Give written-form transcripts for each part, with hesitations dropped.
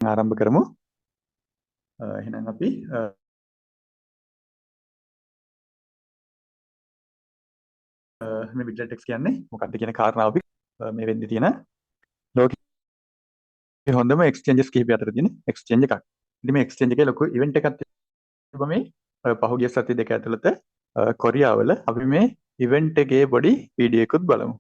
ආරම්භ කරමු. එහෙනම් අපි මේ විඩ්ජෙට් කියන්නේ මොකක්ද කියන කාරණාව අපි මේ වෙන්නේ තියෙන ලෝකේ හොඳම එක්ස්චේන්ජස් කිහිපය අතර තියෙන එක්ස්චේන්ජ් එකක්. ඉතින් මේ එක්ස්චේන්ජ් එකේ ලොකු ඉවෙන්ට් එකක් තිබ්බ මේ පහුගිය සති දෙක ඇතුළත කොරියාවල අපි මේ ඉවෙන්ට් එකේ පොඩි වීඩියෝ එකකුත් බලමු.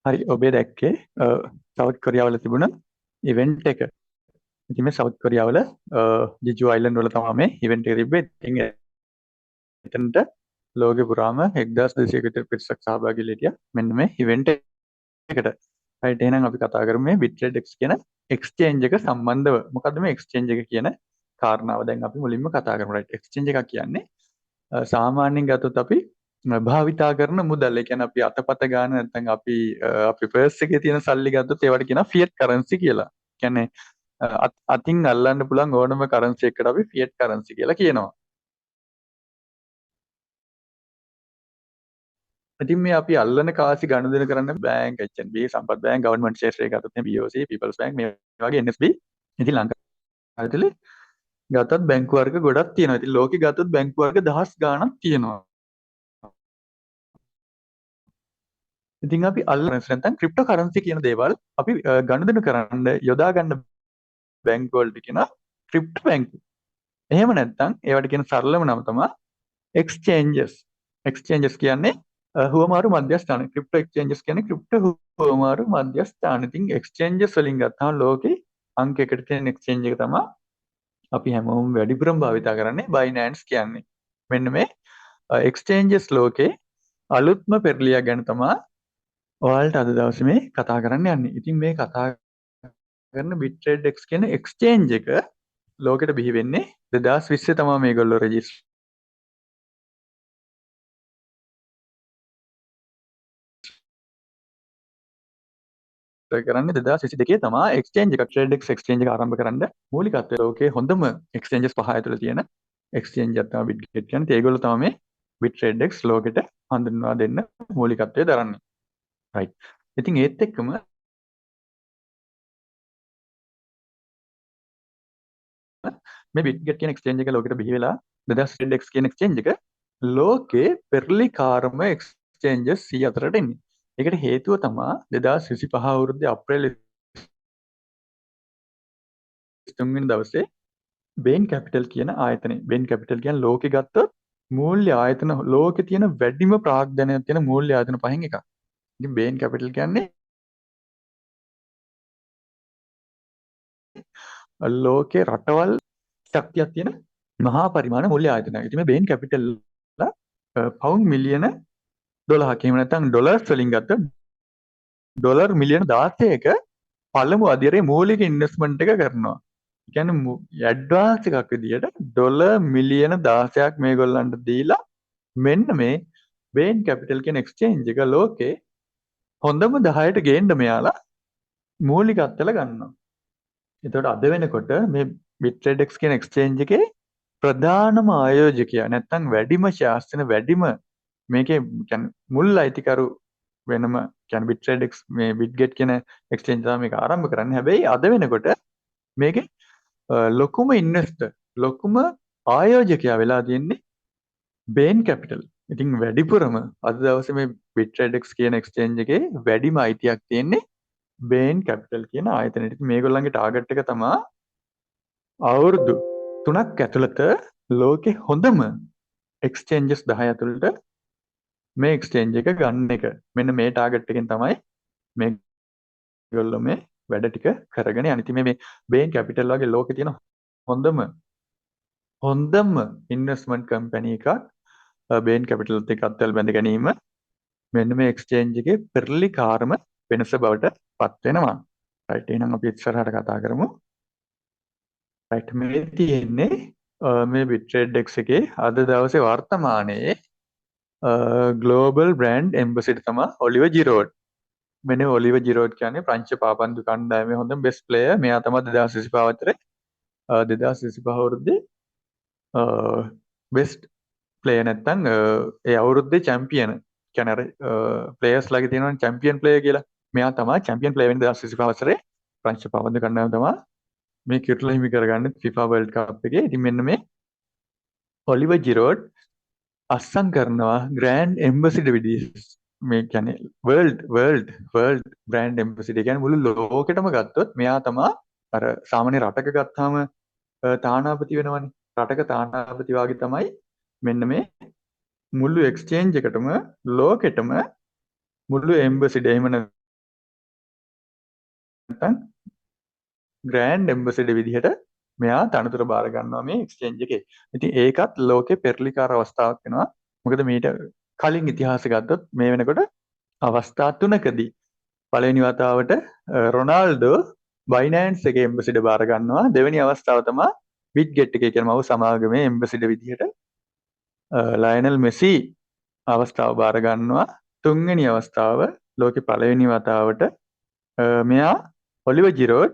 හරි ඔබේ දැක්කේ සවුත් කොරියාවල තිබුණ ඉවෙන්ට් එක. ඉතින් මේ සවුත් කොරියාවල ජිජු අයිලන්ඩ් වල තමයි මේ ඉවෙන්ට් එක තිබ්බේ. ඉතින් එතනට ලෝකෙ පුරාම 1200කට විතර පිරිසක් සහභාගී වෙලා හිටියා. මෙන්න මේ ඉවෙන්ට් එකට. හරියට එහෙනම් අපි කතා කරමු මේ BitTradex කියන එක්ස්චේන්ජ් එක සම්බන්ධව. මොකද්ද මේ එක්ස්චේන්ජ් එක කියන කාරණාව දැන් අපි මුලින්ම කතා කරමු. රයිට් එක්ස්චේන්ජ් එකක් කියන්නේ සාමාන්‍යයෙන් ගත්තොත් අපි භාවිතා කරන මුදල්. ඒ කියන්නේ අපි අතපත ගන්න නැත්නම් අපි පර්ස් එකේ තියෙන සල්ලි ගත්තොත් ඒවට කියනවා ෆියට් කරන්සි කියලා. කියන්නේ අතින් අල්ලන්න පුළුවන් ඕනම කරන්සි එකකට අපි ෆියට් කරන්සි කියලා කියනවා. ඉතින් මේ අපි අල්ලන කාසි ගනුදෙනු කරන්න බැංක්, HNB, සම්පත් බැංක්, ගවර්න්මන්ට් ෂෙයාර්ස් එක ගත්තොත් මේ BOC, People's Bank මේ වගේ NSB. ඉතින් ලංකාවේ ඇතුලේ ගත්තත් බැංකු වර්ග ගොඩක් තියෙනවා. ඉතින් ලෝකෙ ගත්තොත් බැංකු වර්ග දහස් ගාණක් තියෙනවා. ඉතින් අපි අල්ලන නැත්නම් ක්‍රිප්ටෝ කරන්සි කියන දේවල් අපි ගනුදෙනු කරන්න යොදා ගන්න බැංකු වලට කියන ක්‍රිප්ටෝ බැංකු. එහෙම නැත්නම් ඒවට කියන සරලම නම තමයි එක්ස්චේන්ජස්. එක්ස්චේන්ජස් කියන්නේ හුවමාරු මධ්‍යස්ථාන. ක්‍රිප්ටෝ එක්ස්චේන්ජස් කියන්නේ ක්‍රිප්ටෝ හුවමාරු මධ්‍යස්ථාන. ඉතින් එක්ස්චේන්ජස් වලින් ගත්තාම ලෝකේ අංක එකට තියෙන එක්ස්චේන්ජ් එක තමයි අපි හැමෝම වැඩිපුරම භාවිතා කරන්නේ බයිනෑන්ස් කියන්නේ. මෙන්න මේ එක්ස්චේන්ජස් ලෝකේ අලුත්ම පෙරලියක් ගැන තමයි ඔයාලට අද දවසේ මේ කතා කරන්න යන්නේ. ඉතින් මේ කතා කරන BitTradex කියන එක්ස්චේන්ජ් එක ලෝකෙට බිහි වෙන්නේ 2020 තමයි මේගොල්ලෝ රෙජිස්ටර් කරන්නේ 2022 තමයි එක්ස්චේන්ජ් එක TradeX එක්ස්චේන්ජ් එක ආරම්භ කරන්න මූලිකත්වය ලෝකයේ හොඳම එක්ස්චේන්ජස් පහ ඇතුළේ තියෙන එක්ස්චේන්ජ් එක තමයි BitGet කියන්නේ. ඒගොල්ලෝ තමයි මේ BitTradex ලෝකෙට හඳුන්වා දෙන්න මූලිකත්වය දරන්නේ. right. ඉතින් ඒත් එක්කම මේ BitGet කියන එක්ස්චේන්ජ් එක ලෝකෙට බිහි වෙලා 2000 කියන එක්ස්චේන්ජ් එක ලෝකේ පෙරලිකාරම එක්ස්චේන්ජස් 104ට එන්නේ. ඒකට හේතුව තමයි 2025 අවුරුද්දේ අප්‍රේල් 23 වෙනි දවසේ බේන් කැපිටල් කියන ආයතනය. බේන් කැපිටල් කියන්නේ ලෝකෙ ගත්තොත් මූල්‍ය ආයතන ලෝකේ තියෙන වැඩිම ප්‍රාග්ධනයක් තියෙන මූල්‍ය ආයතන පහෙන් එකක්. ඉතින් බේන් කැපිටල් කියන්නේ ලෝකේ රටවල් ශක්තියක් තියෙන මහා පරිමාණ මූල්‍ය ආයතනයක්. ඉතින් මේ බේන් කැපිටල් පවුන්ඩ් මිලියන 12ක එහෙම නැත්නම් ඩොලර්ස් වලින් ගත්ත ඩොලර් මිලියන 16ක පළමු අදියරේ මූලික ඉන්වෙස්ට්මන්ට් එක කරනවා. ඒ කියන්නේ ඇඩ්වාන්ස් එකක් විදියට ඩොලර් මිලියන 16ක් මේගොල්ලන්ට දීලා මෙන්න මේ බේන් කැපිටල් කියන එක්ස්චේන්ජ් එක ලෝකේ හොඳම 10ට ගේන්න මෙයාලා මූලිකත්වල ගන්නවා. එතකොට අද වෙනකොට මේ BitTradex කියන එක්ස්චේන්ජ් එකේ ප්‍රධානම ආයෝජකයා නැත්නම් වැඩිම ෂෙයාර්ස් තියෙන වැඩිම මේකේ කියන්නේ මුල් අයිතිකරු වෙනම කියන්නේ BitTradex මේ BitGet කියන එක්ස්චේන්ජ් තමයි මේක ආරම්භ කරන්නේ. හැබැයි අද වෙනකොට මේකේ ලොකුම ඉන්වෙස්ටර් ලොකුම ආයෝජකයා වෙලා තියෙන්නේ බේන් කැපිටල්. ඉතින් වැඩිපුරම අද දවසේ මේ BitTradex කියන එක්ස්චේන්ජ් එකේ වැඩිම අයිතියක් තියෙන්නේ බේන් කැපිටල් කියන ආයතනයට. ඉතින් මේගොල්ලන්ගේ ටාගට් එක තමයි අවුරුදු 3ක් ඇතුළත ලෝකේ හොඳම එක්ස්චේන්ජස් 10 ඇතුළත මේ එක්ස්චේන්ජ් එක ගන්න එක. මෙන්න මේ ටාගට් එකෙන් තමයි මේගොල්ලෝ මේ වැඩ ටික කරගෙන යන්නේ. ඉතින් මේ බේන් කැපිටල් වගේ ලෝකේ තියෙන හොඳම ඉන්වෙස්ට්මන්ට් කම්පැනි එකක් බේන් කැපිටල්ත් එක්ක අත්වල බැඳ ගැනීම මෙන්න මේ එක්ස්චේන්ජ් එකේ පෙරලිකාරම වෙනස බවට පත් වෙනවා. රයිට් එහෙනම් අපි ඉස්සරහට කතා කරමු. රයිට් මේ තියෙන්නේ මේ Bitrade එකේ අද දවසේ වර්තමානයේ ග්ලෝබල් බ්‍රෑන්ඩ් එම්බසිට තමයි ඔලිවර් ජිරෝඩ්. මෙන්න ඔලිවර් ජිරෝඩ් කියන්නේ ප්‍රංශ පාපන්දු කණ්ඩායමේ හොඳම බෙස්ට් ප්ලේයර්. මෙයා තමයි 2025 අතරේ 2025 අවුරුද්දේ බෙස්ට් ප්ලේයර් නැත්නම් ඒ අවුරුද්දේ චැම්පියන් කියන්නේ අර ප්ලේයර්ස් ලාගේ තියෙනවා චැම්පියන් ප්ලේයර් කියලා. මෙයා තමයි චැම්පියන් ප්ලේයර් වෙන්නේ 2025 වසරේ ප්‍රංශ පාපන්දු කණ්ඩායම තමයි මේ කිරුළ හිමි කරගන්නේ FIFA World Cup එකේ. ඉතින් මෙන්න මේ ඔලිවර් ජිරෝඩ් අස්සම් කරනවා ග්‍රෑන්ඩ් එම්බසිඩර් විදිහට. මේ කියන්නේ වර්ල්ඩ් බ්‍රෑන්ඩ් එම්බසිඩර් කියන්නේ මුළු ලෝකෙටම ගත්තොත් මෙයා තමයි අර සාමාන්‍ය රටක ගත්තාම තානාපති වෙනවනේ. රටක තානාපති වාගේ තමයි මෙන්න මේ මුළු එක්ස්චේන්ජ් එකටම ලෝකෙටම මුළු එම්බසිඩර් එහෙම නැත්නම් ග්‍රෑන්ඩ් එම්බසිඩර් විදිහට මෙයා තනතුර බාර ගන්නවා මේ එක්ස්චේන්ජ් එකේ. ඉතින් ඒකත් ලෝකේ පෙරලිකාර අවස්ථාවක් වෙනවා. මොකද මීට කලින් ඉතිහාසය ගත්තොත් මේ වෙනකොට අවස්ථා 3කදී පළවෙනි වතාවට රොනාල්ඩෝ බයිනෑන්ස් එකේ එම්බසිඩර් බාර ගන්නවා. දෙවෙනි අවස්ථාව තමයි විට්ගෙට් එකේ කියන මව් සමාගමේ එම්බසිඩර් විදිහට ලයනල් මෙසි අවස්ථාව බාර ගන්නවා. තුන්වෙනි අවස්ථාව ලෝකේ පළවෙනි වතාවට මෙයා ඔලිවර් ජිරෝඩ්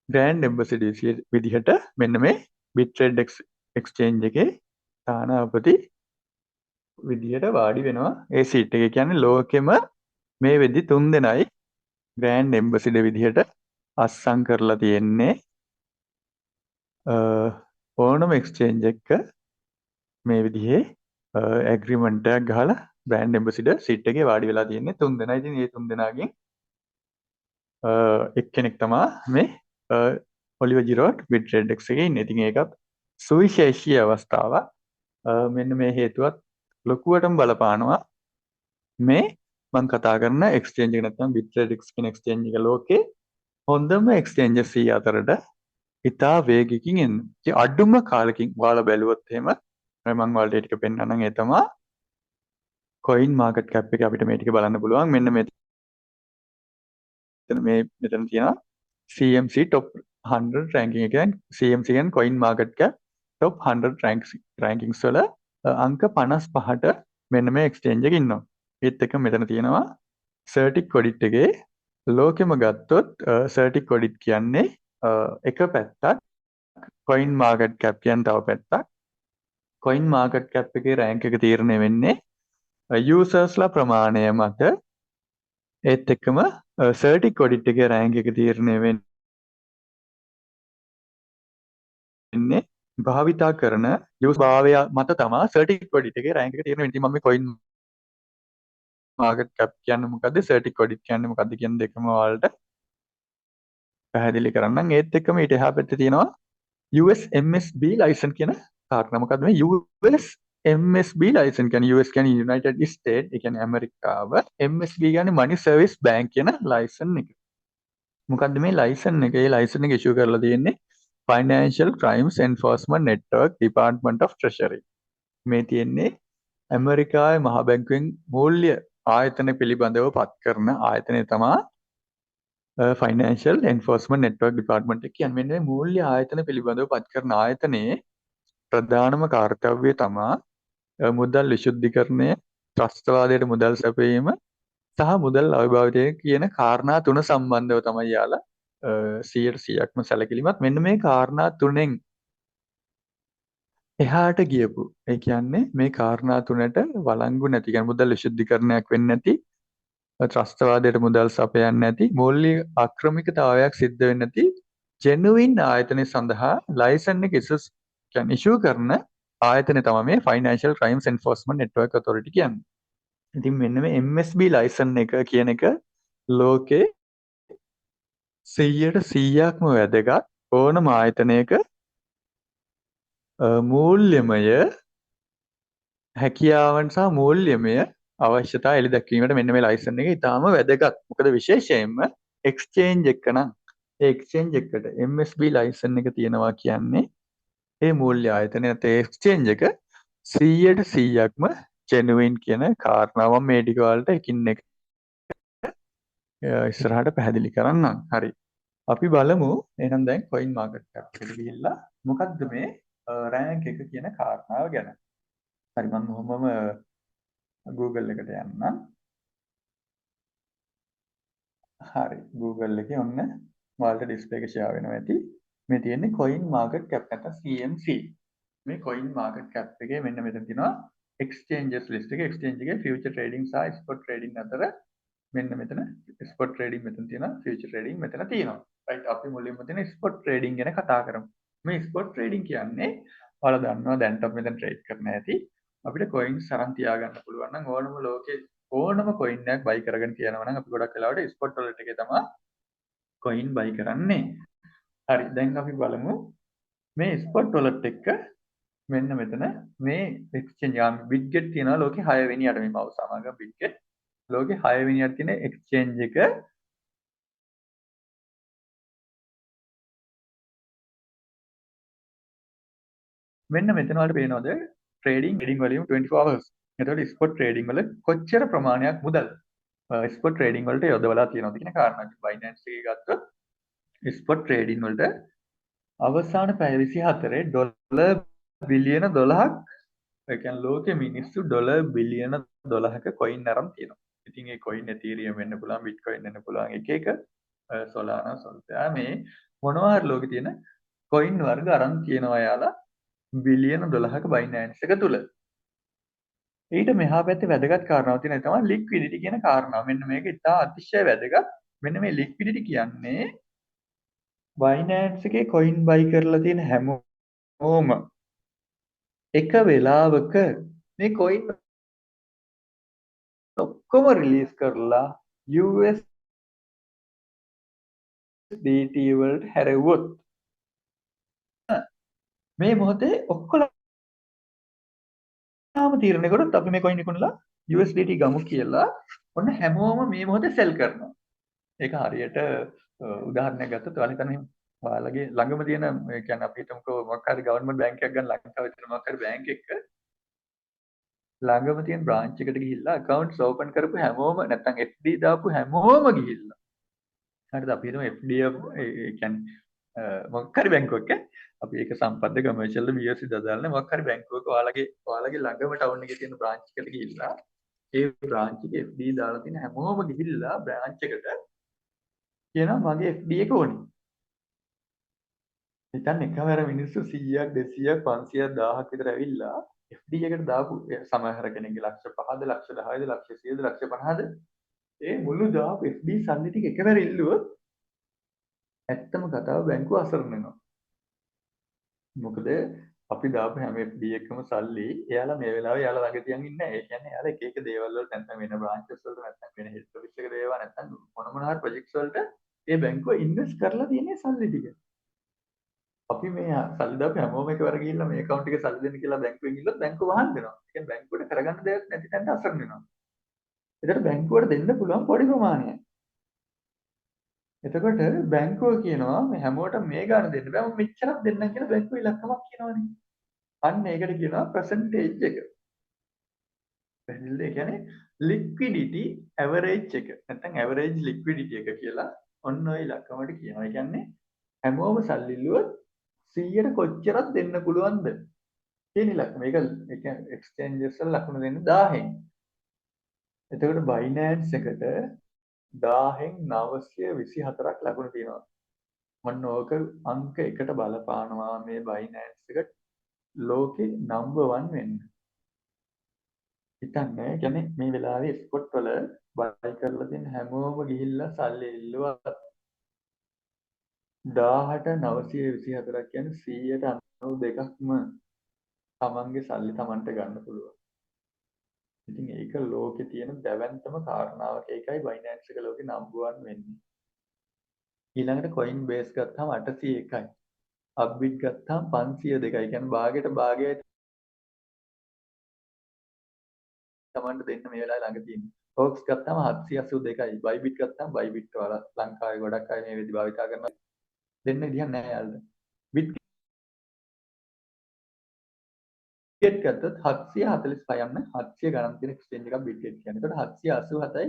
ග්‍රෑන්ඩ් එම්බසිඩර් විදිහට මෙන්න මේ Bitrade එක්ස්චේන්ජ් එකේ තානාපති විදිහට වාඩි වෙනවා. ඒ සීට් එක කියන්නේ ලෝකෙම මේ වෙද්දි 3 දෙනයි ග්‍රෑන්ඩ් එම්බසිඩර් විදිහට අස්සම් කරලා තියෙන්නේ. ඕනම එක්ස්චේන්ජ් එක මේ විදිහේ ඇග්‍රීමන්ට් එකක් ගහලා බ්‍රෑන්ඩ් එම්බසිඩර් සීට් එකේ වාඩි වෙලා තියෙන්නේ 3 දෙනයි. ඉතින් මේ 3 දෙනාගෙන් එක්කෙනෙක් තමයි මේ ඔලිවර් ජිරෝඩ් Bitrade එකේ ඉන්නේ. ඉතින් ඒකත් සුවිශේෂී අවස්ථාවක්. මෙන්න මේ හේතුවත් ලොකුවටම බලපානවා මේ මම කතා කරන එක්ස්චේන්ජ් එක නැත්නම් Bitrade කියන එක්ස්චේන්ජ් එක ලෝකේ හොඳම එක්ස්චේන්ජස් 100 අතරට ඉතා වේගකින් එන්නේ. ඉතින් අඩුම කාලෙකින් ඔයාලා බැලුවොත් එහෙම මම ඔයාලට ටික පෙන්නන්නම්. ඒ තමයි coin market cap එක අපිට මේ ටික බලන්න පුළුවන්. මෙන්න මෙතන තියෙනවා CMC top 100 ranking එක. CMC කියන්නේ coin market cap top 100 rankings වල අංක 55ට මෙන්න මේ එක්ස්චේන්ජ් එකේ ඉන්නවා. ඒත් එක මෙතන තියෙනවා Certic Codit එකේ ලෝකෙම ගත්තොත් Certic Codit කියන්නේ එක පැත්තක්, coin market cap කියන්නේ තව පැත්තක්. coin market cap එකේ rank එක තීරණය වෙන්නේ users ලා ප්‍රමාණය මත. ඒත් එක්කම Certic Codit එකේ rank එක තීරණය වෙන්නේ භාවිතා කරන යූස් භාවය මත තමයි Certic Codit එකේ rank එක තීරණය වෙන්නේ. ඉතින් මම මේ coin market cap කියන්නේ මොකද්ද, Certic Codit කියන්නේ මොකද්ද කියන දෙකම ඔයාලට පැහැදිලි කරන්නම්. ඒත් එක්කම ඊට එහා පැත්තේ තියෙනවා US MSB license කියන කාරණා. මොකද්ද මේ US MSB license කියන්නේ? US කියන්නේ United States, ඒ කියන්නේ ඇමරිකාව. MSB කියන්නේ Money Service Bank කියන license එක. මොකද්ද මේ license එක? ඒ license එක issue කරලා තියෙන්නේ Financial Crimes Enforcement Network Department of Treasury. මේ තියෙන්නේ ඇමරිකාවේ මහ බැංකුවෙන් මූල්‍ය ආයතන පිළිබඳව පත් කරන ආයතනය තමයි Financial Enforcement Network Department එක කියන්නේ. මෙන්න මේ මූල්‍ය ආයතන පිළිබඳව පත් කරන ආයතනයේ ප්‍රධානම කාර්යය තමයි මුදල් විශුද්ධිකරණය, ත්‍රස්තවාදයට මුදල් සැපයීම සහ මුදල් අවිභාවිතය කියන කාරණා තුන සම්බන්ධව තමයි යාලා 100%ක්ම සැලකිලිමත්. මෙන්න මේ කාරණා තුනෙන් එහාට ගියපු, ඒ කියන්නේ මේ කාරණා තුනට වළංගු නැති, කියන්නේ මුදල් විශුද්ධිකරණයක් වෙන්නේ නැති, ත්‍රස්තවාදයට මුදල් සපයන්නේ නැති, මූල්‍ය ආක්‍රමිකතාවයක් සිද්ධ වෙන්නේ නැති ජෙනුයින් ආයතනය සඳහා ලයිසන් එක ඉෂුව කරන ආයතනය තමයි මේ Financial Crimes Enforcement Network Authority කියන්නේ. ඉතින් මෙන්න මේ MSB ලයිසන් එක කියන එක ලෝකේ 100%ක්ම වැදගත් ඕනම ආයතනයක මූල්‍යමය හැකියාවන් සහ මූල්‍යමය අවශ්‍යතා එළි දැක්වීමට මෙන්න මේ ලයිසන් එක ඉතාම වැදගත්. මොකද විශේෂයෙන්ම එක්ස්චේන්ජ් එක නම් ඒ එක්ස්චේන්ජ් එකට MSB ලයිසන් එක තියෙනවා කියන්නේ ඒ මූල්‍ය ආයතනය නැත්නම් එක්ස්චේන්ජ් එක 100%ක්ම ජෙනුයින් කියන කාරණාව මේ ටික වලට එකින් එක ඉස්සරහට පැහැදිලි කරන්නම්. හරි. අපි බලමු එහෙනම් දැන් coin market cap එකට ගිහිල්ලා මොකද්ද මේ රෑන්ක් එක කියන කාරණාව ගැන. හරි මම කොහොමම Google එකට යන්නම්. හරි Google එකේ ඔන්න ඔයාලට ඩිස්ප්ලේ එක ෂෙයා වෙනවා ඇති. මේ තියෙන්නේ coin market cap නැත්නම් CMC. මේ coin market cap එකේ මෙන්න මෙතන තියෙනවා exchanges list එක. exchange එකේ future trading සහ spot trading අතර මෙන්න මෙතන spot trading මෙතන තියෙනවා future trading මෙතන තියෙනවා. right අපි මුලින්ම තියෙන spot trading ගැන කතා කරමු. මේ spot trading කියන්නේ ඔයාලා දන්නවා දැන්ට අපි මෙතන trade කරන්න ඇති. අපිට coins අරන් තියාගන්න පුළුවන් නම් ඕනම ලෝකේ ඕනම coin එකක් buy කරගෙන තියනවා නම් අපි ගොඩක් වෙලාවට spot wallet එකේ තමයි coin buy කරන්නේ. හරි දැන් අපි බලමු මේ spot wallet එක මෙන්න මෙතන මේ exchange Bitget තියෙනවා ලෝකේ 6 වෙනියට මේ මව සමාගම Bitget ලෝකේ 6 වෙනියට තියෙන exchange එක මෙන්න මෙතන වලට පේනවද trading volume 24 hours. එතකොට spot trading වල කොච්චර ප්‍රමාණයක් මුදල් spot trading වලට යොදවලා තියෙනවද කියන කාරණා. Binance එකේ ගත්තොත් spot trading වලට අවසාන පැය 24 ඩොලර් බිලියන 12ක් ඒ කියන්නේ ලෝකෙ මිනිස්සු ඩොලර් බිලියන 12ක coin අරන් තියෙනවා. ඉතින් ඒ coin Ethereum වෙන්න පුළුවන්, Bitcoin වෙන්න පුළුවන් එක එක Solana, Solana මේ මොනවා හරි ලෝකේ තියෙන coin වර්ග අරන් තියෙනවා යාලා බිලියන 12ක Binance එක තුල. ඊට මෙහා පැත්තේ වැදගත් කාරණාවක් තියෙනවා තමයි liquidity කියන කාරණාව. මෙන්න මේක ඉතා අතිශය වැදගත්. මෙන්න මේ liquidity කියන්නේ Binance එකේ coin buy කරලා තියෙන හැමෝම එක වෙලාවක මේ coin ඔක්කොම රිලීස් කරලා USDT වලට හැරෙව්වොත් මේ මොහොතේ ඔක්කොම තීරණය කරොත් අපි මේ coin විකුණලා USDT ගමු කියලා ඔන්න හැමෝම මේ මොහොතේ sell කරනවා. ඒක හරියට උදාහරණයක් ගත්තොත් ඔයාලා හිතන්න ඔයාලගේ ළඟම තියෙන ඒ කියන්නේ අපි හිතමුකෝ මොකක් හරි ගවර්න්මන්ට් බැංක් එකක් ගන්න ලංකාවේ තියෙන මොකක් හරි බැංක් එකක ළඟම තියෙන බ්‍රාන්ච් එකට ගිහිල්ලා accounts open කරපු හැමෝම නැත්නම් FD දාපු හැමෝම ගිහිල්ලා හරිද අපි හිතමු FD ඒ කියන්නේ මොකක් හරි බැංකුවක අපි ඒක සම්පත්ද කමර්ෂියල් BSC දාලා මොකක් හරි බැංකුවක ඔයාලගේ ළඟම ටවුන් එකේ තියෙන බ්‍රාන්ච් එකට ගිහිල්ලා ඒ බ්‍රාන්ච් එකේ FD දාලා තියෙන හැමෝම ගිහිල්ලා බ්‍රාන්ච් එකට කියනවා මගේ FD එක ඕනේ. හිතන්න එකවර මිනිස්සු 100ක් 200ක් 500ක් 1000ක් විතර ඇවිල්ලා FD එකට දාපු සමහර කෙනෙක්ගේ ලක්ෂ 5ද ලක්ෂ 10ද ලක්ෂ 100ද ලක්ෂ 50ද ඒ මුළු දාපු FD සල්ලි ටික එකවර ඉල්ලුවොත් ඇත්තම කතාව බැංකුව අසරණ වෙනවා. මොකද අපි දාපු හැම FD එකකම සල්ලි එයාලා මේ වෙලාවේ එයාලා ළඟ තියන් ඉන්නේ. ඒ කියන්නේ එයාලා එක එක දේවල් වලට නැත්නම් වෙන බ්‍රාන්චස් වලට නැත්නම් වෙන හෙඩ් ඔෆිස් එක දේවා නැත්නම් මොන හරි ප්‍රොජෙක්ට්ස් වලට ඒ බැංකුව ඉන්වෙස්ට් කරලා තියෙන සල්ලි ටික. අපි මේ සල්ලි දාපු හැමෝම එකවර ගිහිල්ලා මේ account එකේ සල්ලි දෙන්න කියලා බැංකුවෙන් ගිහලා බැංකුව වහන් දෙනවා. ඒ කියන්නේ බැංකුවට කරගන්න දෙයක් නැති තැනට අසරණ වෙනවා. ඒතර බැංකුවට දෙන්න පුළුවන් පොඩි ප්‍රමාණයක්. එතකොට බැංකුව කියනවා මේ හැමෝටම මේ ගාණ දෙන්න බෑ මම මෙච්චරක් දෙන්නම් කියලා බැංකුව ඉලක්කමක් කියනවනේ. අන්න ඒකට කියනවා percentage එක. පැහැදිලිද? ඒ කියන්නේ liquidity average එක. නැත්නම් average liquidity එක කියලා ඔන්න ඔය ඉලක්කමට කියනවා. ඒ කියන්නේ හැමෝම සල්ලි ඉල්ලුවොත් 100ට කොච්චරක් දෙන්න පුළුවන්ද කියන ඉලක්කම. මේක ඒ කියන්නේ exchanges වල ලකුණු දෙන්නේ 1000න්. එතකොට Binance එකට 1000න් 924ක් ලකුණු තියෙනවා. මොන්න ඕක අංක එකට බලපානවා මේ Binance එක ලෝකේ නම්බර් 1 වෙන්න. හිතන්න කියන්නේ මේ වෙලාවේ ස්පොට් වල බයි කරලා තියෙන හැමෝම ගිහිල්ලා සල්ලි ඉල්ලුවා 1000ට 924ක් කියන්නේ 192ක්ම තමන්ගේ සල්ලි තමන්ට ගන්න පුළුවන්. ඉතින් ඒක ලෝකේ තියෙන දැවැන්තම කාරණාවක්. ඒකයි බයිනෑන්ස් එක ලෝකේ නම්බර් 1 වෙන්නේ. ඊළඟට කොයින් බේස් ගත්තාම 801යි. අප්බිට් ගත්තාම 502යි. කියන්නේ භාගයට භාගයයි තමන්ට දෙන්න මේ වෙලාවේ ළඟ තියෙන්නේ. හොක්ස් ගත්තාම 782යි. බයිබිට් ගත්තාම බයිබිට් වල ලංකාවේ ගොඩක් අය මේ විදි භාවිතා කරනවා. දෙන්න විදිහක් නැහැ යාළුවා. බිට් ගේට් ගත්තොත් 745 යන්න 700 ගණන් තියෙන එක්ස්චේන්ජ් එකක් බිට් ගේට් කියන්නේ. ඒකට 787යි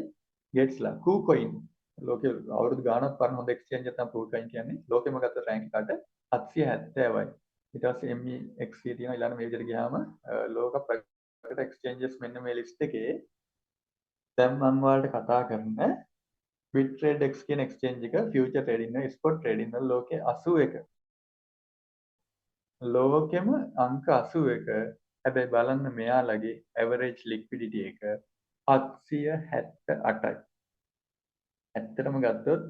ගේට්ස්ලා. කූ කොයින් ලෝකේ අවුරුදු ගාණක් පරණ හොඳ එක්ස්චේන්ජ් එකක් තමයි කූ කොයින් කියන්නේ. ලෝකෙම ගත්ත රෑන්ක් එකට 770යි. ඊට පස්සේ MEXC තියෙනවා. ඊළඟ මේ විදිහට ගියාම ලෝක ප්‍රකට එක්ස්චේන්ජස් මෙන්න මේ ලිස්ට් එකේ දැන් මම ඔයාලට කතා කරන BitTradex කියන එක්ස්චේන්ජ් එක ෆියුචර් ට්‍රේඩින් වල ස්පොට් ට්‍රේඩින් වල ලෝකේ 81. ලෝකෙම අංක 81. හැබැයි බලන්න මෙයාලගේ ඇවරේජ් ලික්විඩිටි එක 778යි. ඇත්තටම ගත්තොත්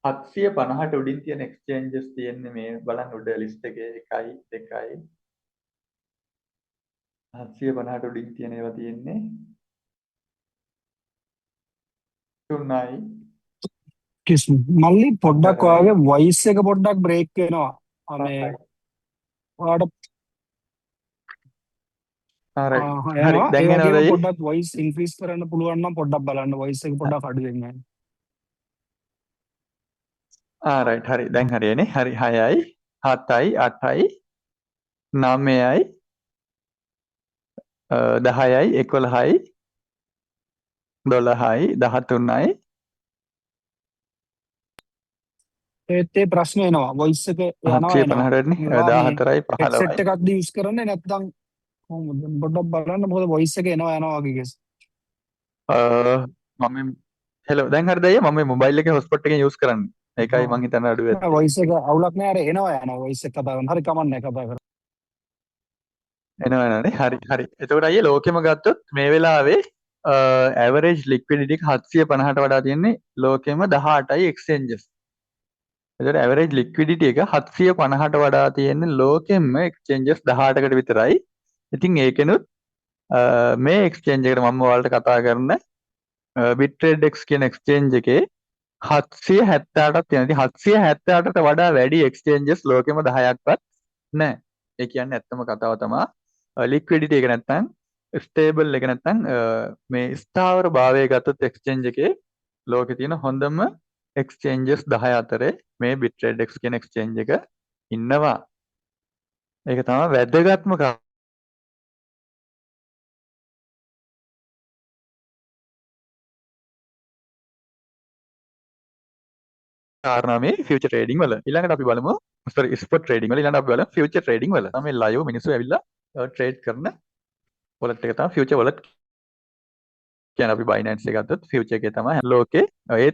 750ට උඩින් තියෙන එක්ස්චේන්ජස් තියෙන්නේ මේ බලන්න උඩ ලිස්ට් එකේ 1 2 750ට උඩින් තියෙන ඒවා තියෙන්නේ 3යි මල්ලි පොඩ්ඩක් 4යි ඔයාගේ වොයිස් එක පොඩ්ඩක් බ්‍රේක් වෙනවා. මේ 5යි. ඔයාට හරි එනවා. ඒ දැන් එනවද වගේම අයියේ? පොඩ්ඩක් වොයිස් ඉන්ක්‍රීස් කරන්න පුළුවන් නම් පොඩ්ඩක් බලන්න. වොයිස් එක පොඩ්ඩක් අඩු වෙනවා. රයිට් හරි දැන් හරියනේ. හරි 6යි 7යි 8යි 9යි 10යි 11යි 12යි 13යි ඒත් ඒ ප්‍රශ්නේ එනවා. වොයිස් එක යනවා 750ටනේ ඒවා මේ 14යි හෙඩ්සෙට් 15යි එකක්ද යූස් කරන්නේ නැත්නම් කොහොමද? පොඩ්ඩක් බලන්න. මොකද වොයිස් එක එනවා වගේ කෙස්. මම හෙලෝ දැන් හරිද අයියා? මම මේ මොබයිල් එකේ හොස්පොට් එකෙන් යූස් කරන්නේ. ඒකයි මං හිතන්නේ අඩු නෑ වෙද්දී. වොයිස් එක අවුලක් නෑ. අර එනවා වොයිස් එක කතා කරන. හරි කමන්නේ කතා කරලා. එනවනේ හරි හරි. එතකොට අයියා ලෝකෙම ගත්තොත් මේ වෙලාවේ ඇවරේජ් ලික්විඩිටි එක 750ට වඩා තියෙන්නේ ලෝකෙම 18යි එක්ස්චේන්ජස්. එතකොට ඇවරේජ් ලික්විඩිටි එක 750ට වඩා තියෙන්නේ ලෝකෙම එක්ස්චේන්ජස් 18කට විතරයි. ඉතින් ඒකෙනුත් මේ එක්ස්චේන්ජ් එකට මම ඔයාලට කතා කරන BitTradex කියන එක්ස්චේන්ජ් එකේ 778ක් තියෙනවා. ඉතින් 778ට වඩා වැඩි එක්ස්චේන්ජස් ලෝකෙම 10ක්වත් නැහැ. ඒ කියන්නේ ඇත්තම කතාව තමයි ලික්විඩිටි එක නැත්තම් ස්ටේබල් එක නැත්තම් මේ ස්ථාවර භාවය ගත්තොත් එක්ස්චේන්ජ් එකේ ලෝකේ තියෙන හොඳම එක්ස්චේන්ජස් 10 අතරේ මේ BitTradex කියන එක්ස්චේන්ජ් එක ඉන්නවා. ඒක තමයි වැදගත්ම කාරණා මේ ෆියුචර් ට්‍රේඩින් වල. ඊළඟට අපි බලමු ස්පොට් ට්‍රේඩින් වල. ඊළඟට අපි බලමු ෆියුචර් ට්‍රේඩින් වල. මේ ලයිව් මිනිස්සු ඇවිල්ලා ට්‍රේඩ් කරන වොලට් එක තමයි ෆියුචර් වොලට් කියන්නේ. අපි බයිනෑන්ස් එක ගත්තොත් ෆියුචර් එකේ තමයි ලෝකේ ඒ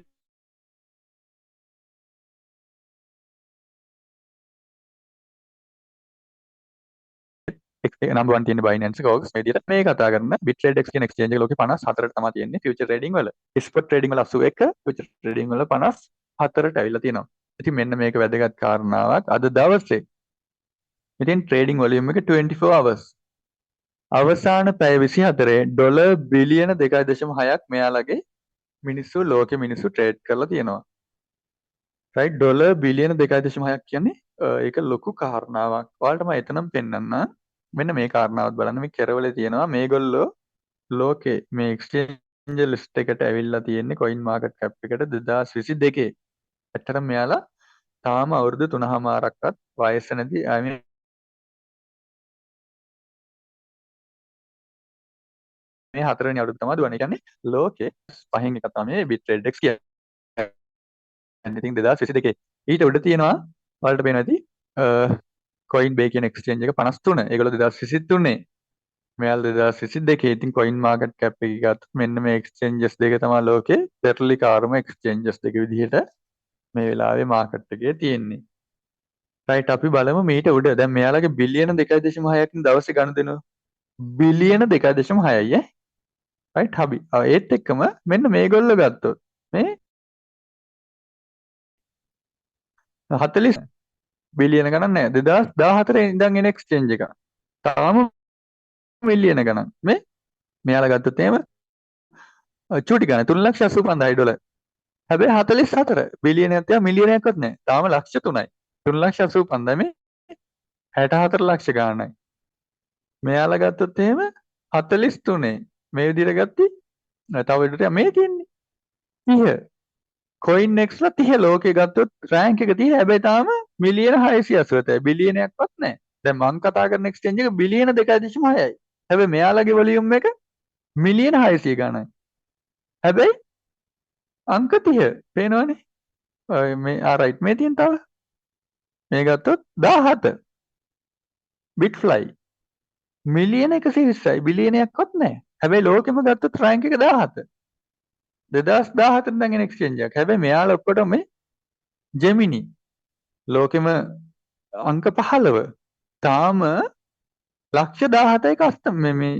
නම්බර් 1 තියෙන බයිනෑන්ස් එක ඕක්ස් මේ විදිහට මේ කතා කරන BitTradex කියන එක්ස්චේන්ජ් එක ලෝකේ 54ට තමයි තියෙන්නේ ෆියුචර් ට්‍රේඩින් වල. ස්පොට් ට්‍රේඩින් වල 81, ෆියුචර් ට්‍රේඩින් වල 54ට ඇවිල්ලා තියෙනවා. ඉතින් මෙන්න මේක වැදගත් කාරණාවක් අද දවසේ. ඉතින් ට්‍රේඩින් වොලියුම් එක 24 hours. අවසාන පැය 24 ඩොලර් බිලියන 2.6ක් මෙයාලගේ මිනිස්සු ලෝකෙ මිනිස්සු ට්‍රේඩ් කරලා තියෙනවා. රයිට් ඩොලර් බිලියන 2.6ක් කියන්නේ ඒක ලොකු කාරණාවක්. ඔයාලට මම එතනම පෙන්නන්න. මෙන්න මේ කාරණාවත් බලන්න මේ කෙරවලේ තියෙනවා මේගොල්ලෝ ලෝකේ මේ එක්ස්චේන්ජ් ලිස්ට් එකට ඇවිල්ලා තියෙන්නේ කොයින් මාකට් කැප් එකට 2022. ඇත්තටම මෙයාලා තාම අවුරුදු 3මාරක්වත් වයස නැති මේ 4වෙනි අවුරුද්ද තමයි දුවන්නේ. කියන්නේ ලෝකේ පහෙන් එකක් තමයි මේ BitTradex කියන්නේ. ඉතින් 2022 ඊට උඩ තියෙනවා ඔයාලට පේනවා ඇති Coinbase කියන එක්ස්චේන්ජ් එක 53. ඒගොල්ලෝ 2023. මෙයාලා 2022. ඉතින් coin market cap එක ගත්තොත් මෙන්න මේ එක්ස්චේන්ජස් දෙක තමයි ලෝකේ පෙරලිකාරම එක්ස්චේන්ජස් දෙක විදිහට මේ වෙලාවේ මාකට් එකේ තියෙන්නේ. රයිට් අපි බලමු මීට උඩ දැන් මෙයාලගේ බිලියන 2.6කින් දවසේ ගනුදෙනු බිලියන 2.6යි ඈ. රයිට් හබි. ඒත් එක්කම මෙන්න මේගොල්ලෝ ගත්තොත් මේ 40 බිලියන ගණන් නෑ 2014 ඉඳන් එන එක්ස්චේන්ජ් එක. තාම මිලියන ගණන් මේ මෙයාලා ගත්තොත් එහෙම චූටි ගාන $3,85,000. හැබැයි 44 බිලියනයක් තියා මිලියනයක්වත් නැහැ. තාම ලක්ෂ 3යි. 3,85,000 මේ 64 ලක්ෂ ගානයි. මෙයාලා ගත්තොත් එහෙම 43 මේ විදිහට ගත්තී තව විදිහට මේ තියෙන්නේ 30. කොයින් එක්ස්ලා 30 ලෝකේ ගත්තොත් රෑන්ක් එක 30. හැබැයි තාම මිලියන 680යි. බිලියනයක්වත් නැහැ. දැන් මම කතා කරන එක්ස්චේන්ජ් එක බිලියන 2.6යි. හැබැයි මෙයාලගේ වොලියුම් එක මිලියන 600 ගණනයි. හැබැයි අංක 30 පේනවනේ. මේ රයිට් මේ තියෙන තව මේ ගත්තොත් 17 බිට්ෆ්ලයි මිලියන 120යි බිලියනයක්වත් නැහැ. හැබැයි ලෝකෙම ගත්තොත් රෑන්ක් එක 17. 2017 දැන් එක්ස්චේන්ජ් එකක්. හැබැයි මෙයාලා ඔක්කොටම මේ ජෙමිනි ලෝකෙම අංක 15 තාම ලක්ෂ 17යි කස්ටම් මේ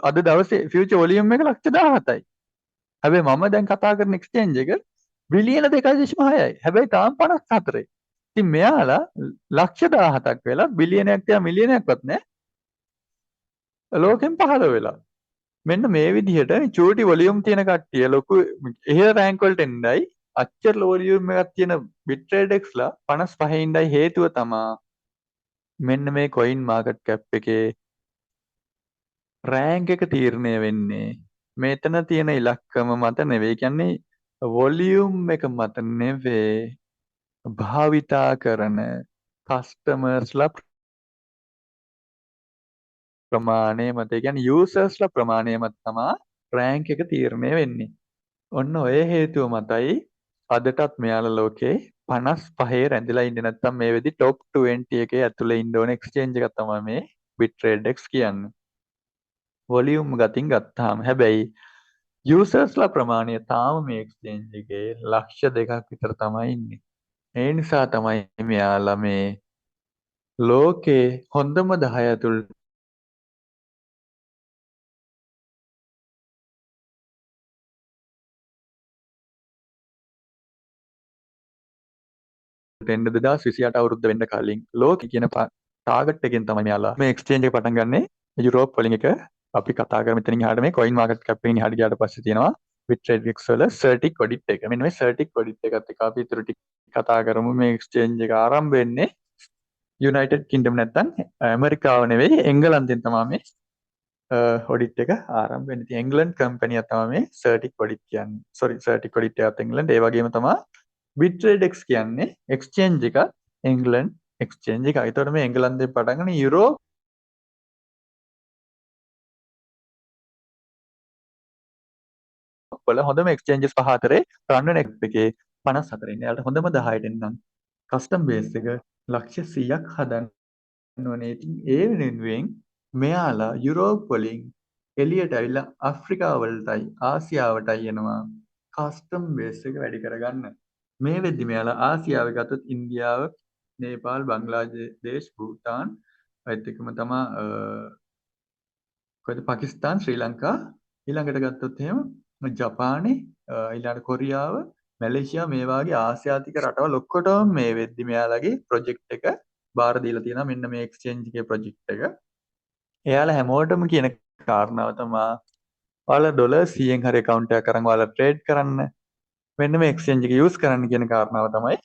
අද දවසේ ෆියුචර් වොලියුම් එක ලක්ෂ 17යි. හැබැයි මම දැන් කතා කරන එක්ස්චේන්ජ් එක බිලියන 2.6යි. හැබැයි තාම 54යි. ඉතින් මෙයාලා ලක්ෂ 17ක් වෙලා බිලියනයක් තියා මිලියනයක්වත් නැහැ. ලෝකෙන් 15 වෙලා. මෙන්න මේ විදිහට චූටි වොලියුම් තියෙන කට්ටිය ලොකු ඉහළ රෑන්ක් වලට එන්නයි අච්චර වොලියුම් එකක් තියෙන Bittredex-ලා 55 ඉඳයි හේතුව තමා මෙන්න මේ කොයින් මාකට් කැප් එකේ රෑන්ක් එක තීරණය වෙන්නේ මෙතන තියෙන ඉලක්කම මත නෙවෙයි. කියන්නේ වොලියුම් එක මත නෙවෙයි භාවිතා කරන කස්ටමර්ස්ලා ප්‍රමාණය මත. ඒ කියන්නේ යූසර්ස්ලා ප්‍රමාණය මත තමයි රෑන්ක් එක තීරණය වෙන්නේ. ඔන්න ඔය හේතුව මතයි අදටත් මෙයාලා ලෝකේ 55 රැඳිලා ඉන්නේ. නැත්තම් මේ වෙදි টොප් 20 එකේ ඇතුලේ ඉන්න ඕන එක්ස්චේන්ජ් එකක් තමයි මේ Bittredex කියන්නේ. වොලියුම් ගතින් ගත්තාම හැබැයි යූසර්ස්ලා ප්‍රමාණය තාම මේ එක්ස්චේන්ජ් එකේ ලක්ෂ 2ක් විතර තමයි ඉන්නේ. ඒ නිසා තමයි මෙයාලා මේ ලෝකේ හොඳම 10 ඇතුළට එන්න 2028 අවුරුද්ද වෙන්න කලින් ලෝකෙ කියන ටාගට් එකෙන් තමයි මෙයාලා මේ එක්ස්චේන්ජ් එක පටන් ගන්නෙ. යුරෝප් වලින් එක අපි කතා කරමු. මෙතනින් එහාට මේ කොයින් මාකට් කැප් එකෙන් එහාට ගියාට පස්සේ තියෙනවා Bittredex වල සර්ටික් ඔඩිට් එක. මෙන්න මේ සර්ටික් ඔඩිට් එකත් එක්ක අපි ඊටු ටික කතා කරමු. මේ එක්ස්චේන්ජ් එක ආරම්භ වෙන්නේ යුනයිටඩ් කින්ග්ඩම් නැත්තම් ඇමරිකාව නෙවෙයි එංගලන්තෙන් තමයි මේ ඔඩිට් එක ආරම්භ වෙන්නේ. ඉතින් එංගලන්ඩ් කම්පැනි එක තමයි මේ සර්ටික් ඔඩිට් කියන්නේ. සර්ටික් ඔඩිට් එකත් එංගලන්ඩ්. ඒ වගේම තමයි Bittredex කියන්නේ එක්ස්චේන්ජ් එක එංගලන්ඩ් එක්ස්චේන්ජ් එක. ඒතකොට මේ එංගලන්තයෙන් පටන් ගන්න යුරෝප් වල හොඳම එක්ස්චේන්ජස් පහ අතරේ රන් වෙන එකේ 54 ඉන්නේ. යාලට හොඳම 10ට එන්නම් කස්ටම් බේස් එක ලක්ෂ 100ක් හදන්න ඕනේ. ඉතින් ඒ වෙනුවෙන් මෙයාලා යුරෝප් වලින් එළියට ඇවිල්ලා අප්‍රිකාව වලටයි ආසියාවටයි එනවා කස්ටම් බේස් එක වැඩි කරගන්න. මේ වෙද්දි මෙයාලා ආසියාවේ ගත්තොත් ඉන්දියාව, නේපාල්, බංග්ලාදේශ්, භූටාන් ඒත් එක්කම තමයි කොහෙද පාකිස්තාන්, ශ්‍රී ලංකා ඊළඟට ගත්තොත් එහෙම ජපානේ ඊළඟට කොරියාව, මැලේසියා මේ වගේ ආසියාතික රටවල් ඔක්කොටම මේ වෙද්දි මෙයාලගේ ප්‍රොජෙක්ට් එක බාර දීලා තියෙනවා. මෙන්න මේ එක්ස්චේන්ජ් එකේ ප්‍රොජෙක්ට් එක. එයාලා හැමෝටම කියන කාරණාව තමයි ඔයාලා ඩොලර් 100න් හරි account එකක් අරන් ඔයාලා ට්‍රේඩ් කරන්න. මෙන්න මේ එක්ස්චේන්ජ් එක යූස් කරන්න කියන කාරණාව තමයි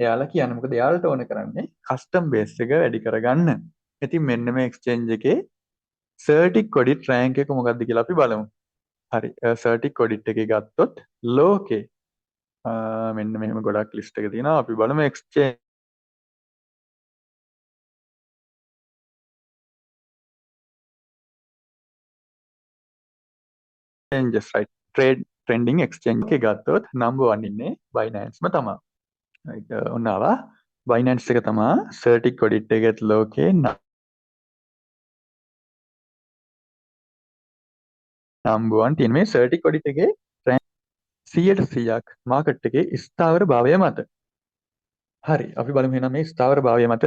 එයාලා කියන්නේ. මොකද එයාලට ඕන කරන්නේ කස්ටම් බේස් එක වැඩි කරගන්න. ඉතින් මෙන්න මේ එක්ස්චේන්ජ් එකේ සර්ටික් ඔඩිට් රෑන්ක් එක මොකක්ද කියලා අපි බලමු. හරි සර්ටික් ඔඩිට් එකේ ගත්තොත් ලෝකේ මෙන්න මෙහෙම ගොඩක් ලිස්ට් එක තියෙනවා. අපි බලමු එක්ස්චේන්ජස් රයිට් ට්‍රෙන්ඩින් එක්ස්චේන්ජ් එකේ ගත්තොත් නම්බර් 1 ඉන්නේ Binanceම තමයි. right ඔන්නවා Binance එක තමයි සර්ටික් ඔඩිට් එකේ ලෝකේ නම්බර් 1 තියෙන මේ සර්ටික් ඔඩිට් එකේ 100%ක් මාකට් එකේ ස්ථාවර භාවය මත. හරි අපි බලමු එහෙනම් මේ ස්ථාවර භාවය මත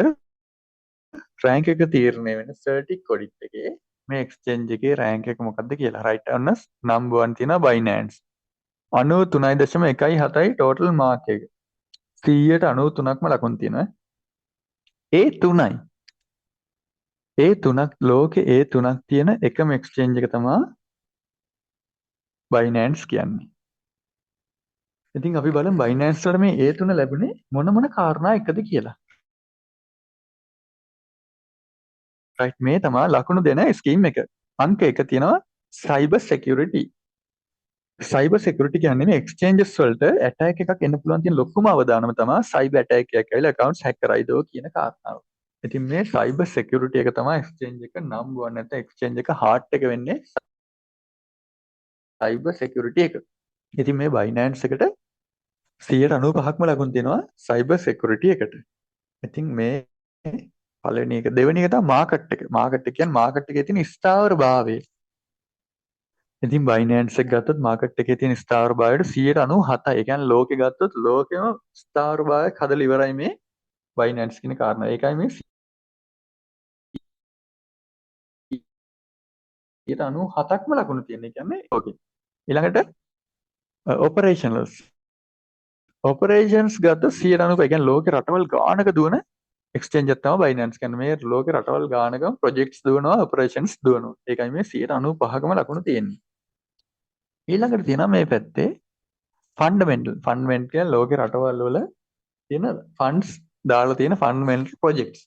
රෑන්ක් එක තීරණය වෙන සර්ටික් ඔඩිට් එකේ මේ එක්ස්චේන්ජ් එකේ රෑන්ක් එක මොකක්ද කියලා. රයිට් ඔන්න නම්බර් 1 තියෙනවා Binance 93.17යි ටෝටල් මාක් එක. 193ක්ම ලකුණු තියෙනවා. ඒ තුනක් ලෝකේ ඒ තුනක් තියෙන එකම එක්ස්චේන්ජ් එක තමයි බයිනෑන්ස් කියන්නේ. ඉතින් අපි බලමු බයිනෑන්ස් වල මේ ඒ තුන ලැබුණේ මොන කාරණා එකද කියලා. රයිට්, මේ තමයි ලකුණු දෙන ස්කීම් එක. අංක 1 තියෙනවා සයිබර් සිකියුරිටි. සයිබර් සිකියුරිටි කියන්නේ මේ එක්ස්චේන්ජස් වලට ඇටැක් එකක් එන්න පුළුවන් තියෙන ලොකුම අවදානම තමයි සයිබර් ඇටැක් එකක් ඇවිල්ලා accounts hack කරයිදෝ කියන කාරණාව. ඉතින් මේ සයිබර් සිකියුරිටි එක තමයි එක්ස්චේන්ජ් එක නම් වුණ නැත්නම් එක්ස්චේන්ජ් එක හાર્ට් එක වෙන්නේ සයිබර් සිකියුරිටි එක. ඉතින් මේ බයිනෑන්ස් එකට 95%ක්ම ලකුණු දෙනවා සයිබර් සිකියුරිටි එකට. ඉතින් මේ පළවෙනි එක. දෙවෙනි එක තමයි මාකට් එක. මාකට් එක කියන්නේ මාකට් එකේ තියෙන ස්ථාවරභාවය. ඉතින් බයිනෑන්ස් එක ගත්තොත් මාකට් එකේ තියෙන ස්ථාවරභාවයට 97%. ඒ කියන්නේ ලෝකෙ ගත්තොත් ලෝකෙම ස්ථාවරභාවයක් හදලා ඉවරයි මේ බයිනෑන්ස් කියන කාරණා. ඒකයි මේ 97%ක්ම ලකුණු තියෙන. ඒ කියන්නේ ලෝකෙ. ඊළඟට ඔපරේෂනල්ස්. ඔපරේෂන්ස් ගත්තොත් 90%. ඒ කියන්නේ ලෝකෙ රටවල් ගානක දුවන එක්ස්චේන්ජ් එක තමයි බයිනෑන්ස් කියන්නේ. මේ ලෝකෙ රටවල් ගානකම ප්‍රොජෙක්ට්ස් දුවනවා, ඔපරේෂන්ස් දුවනවා. ඒකයි මේ 95%ක්ම ලකුණු තියෙන්නේ. ඊළඟට තියෙනවා මේ පැත්තේ ෆන්ඩමෙන්ටල්. ෆන්ඩමෙන්ටල් කියන්නේ ලෝකේ රටවල් වල තියෙන ෆන්ඩ්ස් දාලා තියෙන ෆන්ඩමෙන්ටල් ප්‍රොජෙක්ට්ස්.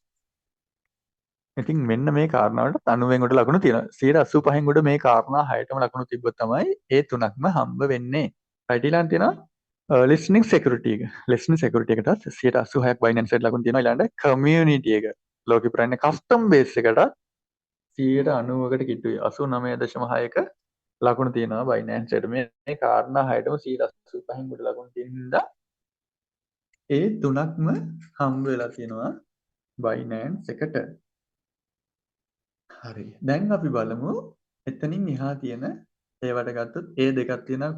ඉතින් මෙන්න මේ කාරණාවට 90න් උඩ ලකුණු තියෙනවා. 85න් උඩ මේ කාරණා 6ටම ලකුණු තිබ්බොත් තමයි ඒ තුනක්ම හම්බ වෙන්නේ. රයිට්, ඊළඟ තියෙනවා ලිස්නින් සිකියුරිටි එක. ලිස්නින් සිකියුරිටි එකටත් 86ක් බයිනෑන්ස් එකට ලකුණු තියෙනවා. ඊළඟට කමියුනිටි එක. ලෝකෙ පුරන්නේ කස්ටම් බේස් එකට 90කට කිට්ටුයි. 89.6ක ලකුණු තියෙනවා බයිනෑන්ස් එකට. මේ කාරණා 6ටම 85න් උඩ ලකුණු තියෙන හින්දා ඒ තුනක්ම හම්බ වෙලා තියෙනවා බයිනෑන්ස් එකට. හරි. දැන් අපි බලමු එතනින් එහා තියෙන ඒවට ගත්තොත් ඒ දෙකක් තියෙනවා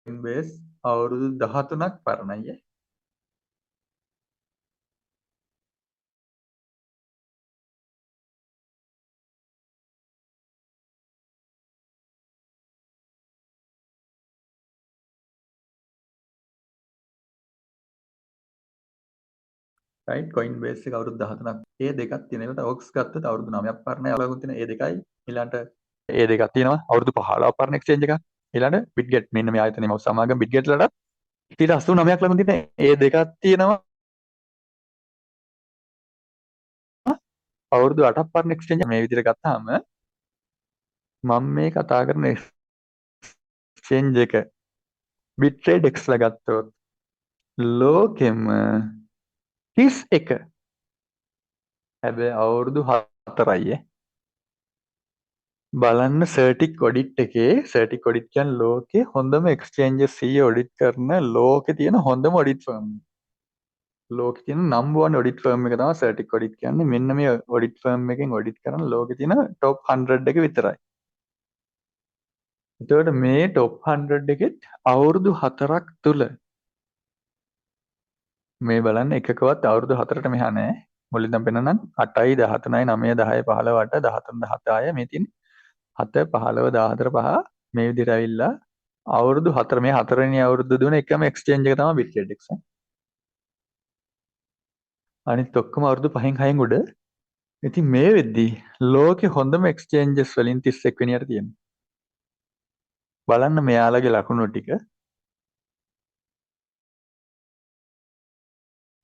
Coinbase අවුරුදු 13ක් පරණයි. රයිට්, Coinbase එක අවුරුදු 13ක්. ඒ දෙකක් තියෙන. ඒකට OX ගත්තොත් අවුරුදු 9ක් පරණයි. අලගුන් තියෙන ඒ දෙකයි. ඊළඟට ඒ දෙකක් තියෙනවා අවුරුදු 15ක් පරණ එක්ස්චේන්ජ් එකක්. ඊළඟට Bitget මෙන්න මේ ආයතනයේ මව සමාගම Bitget වලට 89ක් ලකුණු තියෙන ඒ දෙකක් තියෙනවා අවුරුදු 8ක් පරණ එක්ස්චේන්ජ්. මේ විදිහට ගත්තාම මම මේ කතා කරන එක්ස්චේන්ජ් එක Bittrex ලා ගත්තොත් ලෝකෙම 31. හැබැයි අවුරුදු 4යි. බලන්න සර්ටික් ඔඩිට් එකේ. සර්ටික් ඔඩිට් කියන්නේ ලෝකේ හොඳම එක්ස්චේන්ජස් 100 ඔඩිට් කරන ලෝකේ තියෙන හොඳම ඔඩිට් ෆර්ම්. ලෝකේ තියෙන නම්බර් 1 ඔඩිට් ෆර්ම් එක තමයි සර්ටික් ඔඩිට් කියන්නේ. මෙන්න මේ ඔඩිට් ෆර්ම් එකෙන් ඔඩිට් කරන ලෝකේ තියෙන টොප් 100 එක විතරයි. එතකොට මේ টොප් 100 එකෙත් අවුරුදු 4ක් තුල මේ බලන්න එකකවත් අවුරුදු 4ට මෙහා නැහැ. මුලින් ඉඳන් පෙන්නනම් 8යි 13යි 9යි 10යි 15ට 13 16 මේ තියෙන 7 15 14 5 මේ විදිහට ඇවිල්ලා අවුරුදු 4 මේ 4වෙනි අවුරුද්ද දුන එකම එක්ස්චේන්ජ් එක තමයි Bittrex. අනිත් ඔක්කොම අවුරුදු 5න් 6න් උඩ. ඉතින් මේ වෙද්දී ලෝකේ හොඳම එක්ස්චේන්ජස් වලින් 31 වෙනියට තියෙනවා. බලන්න මෙයාලගේ ලකුණු ටික.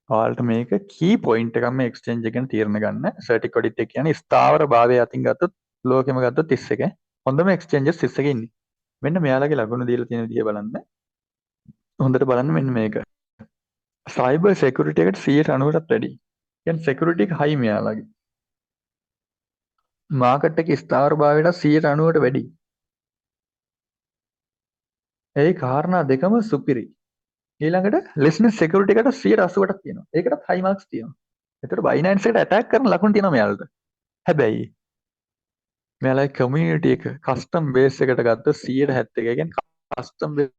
ඔයාලට මේක කී පොයින්ට් එකක් මේ එක්ස්චේන්ජ් එක ගැන තීරණ ගන්න. සර්ටික් ඔඩිට් එක කියන්නේ ස්ථාවර භාවය අතින් ගත්තොත් ලෝකෙම ගත්තොත් 31. හොඳම එක්ස්චේන්ජස් 31 ඉන්නේ. මෙන්න මෙයාලගේ ලකුණු දීලා තියෙන විදිහ බලන්න. හොඳට බලන්න මෙන්න මේක. සයිබර් සිකියුරිටි එකට 90%ටත් වැඩි. කියන්නේ සිකියුරිටි එක හයි මෙයාලගේ. මාකට් එකේ ස්ථාවර භාවයට 90%ට වැඩි. ඒ කාරණා දෙකම සුපිරි. ඊළඟට ලිස්නස් සිකියුරිටි එකට 80%ක් තියෙනවා. ඒකටත් හයි මාක්ස් තියෙනවා. ඒතර බයිනෑන්ස් එකට ඇටැක් කරන ලකුණු තියෙනවා මෙයාලට. හැබැයි මෙයාලගේ කමියුනිටි එක කස්ටම් බේස් එකට ගත්තොත් 171. ඒ කියන්නේ කස්ටම් බේස්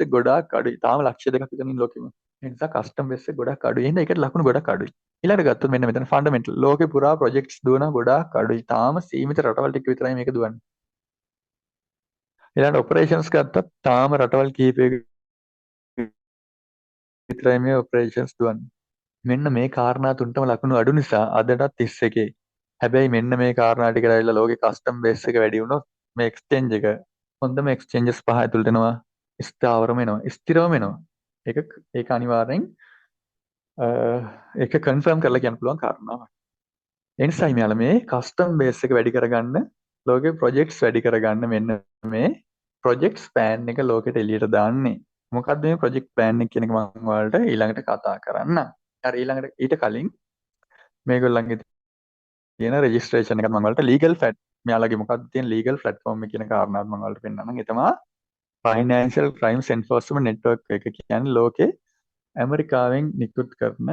එක ගොඩාක් අඩුයි. තාම ලක්ෂ 2ක් විතර ඉන්න ලෝකෙම. ඒ නිසා කස්ටම් බේස් එක ගොඩාක් අඩුයි. එහෙනම් ඒකට ලකුණු ගොඩාක් අඩුයි. ඊළඟට ගත්තොත් මෙන්න මෙතන ෆන්ඩමෙන්ටල්. ලෝකේ පුරා ප්‍රොජෙක්ට්ස් දුවන ගොඩාක් අඩුයි. තාම සීමිත රටවල් ටික විතරයි මේක දුවන්නේ. ඊළඟට ඔපරේෂන්ස් ගත්තත් තාම රටවල් කිහිපයක විතරයි මේ ඔපරේෂන්ස් දුවන්නේ. මෙන්න මේ කාරණා තුනටම ලකුණු අඩු නිසා අදටත් 31. හැබැයි මෙන්න මේ කාරණා ටික ඇවිල්ලා ලෝකේ කස්ටම් බේස් එක වැඩි වුණොත් මේ එක්ස්චේන්ජ් එක හොඳම එක්ස්චේන්ජස් 5 ඇතුළට එනවා, ස්ථාවරම එනවා, ස්ථිරවම එනවා. ඒක අනිවාර්යෙන් ඒක කන්ෆර්ම් කරලා කියන්න පුළුවන් කාරණාවක්. ඒ නිසායි මෙයාලා මේ කස්ටම් බේස් එක වැඩි කරගන්න, ලෝකේ ප්‍රොජෙක්ට්ස් වැඩි කරගන්න මෙන්න මේ ප්‍රොජෙක්ට් ස්පෑන් එක ලෝකෙට එළියට දාන්නේ. මොකක්ද මේ ප්‍රොජෙක්ට් ප්ලෑන් එක කියන එක මම ඔයාලට ඊළඟට කතා කරන්න. හරි, ඊළඟට ඊට කලින් මේගොල්ලන්ගේ තියෙන රෙජිස්ට්‍රේෂන් එකත් මම ඔයාලට ලීගල් ෆ්ලැට්, මෙයාලගේ මොකක්ද තියෙන ලීගල් ප්ලැට්ෆෝම් එක කියන කාරණාවත් මම ඔයාලට පෙන්නන්නම්. ඒ තමයි ෆයිනෑන්ෂල් ක්‍රයිම්ස් එන්ෆෝර්ස්මන්ට් නෙට්වර්ක් එක කියන්නේ ලෝකේ ඇමරිකාවෙන් නිකුත් කරන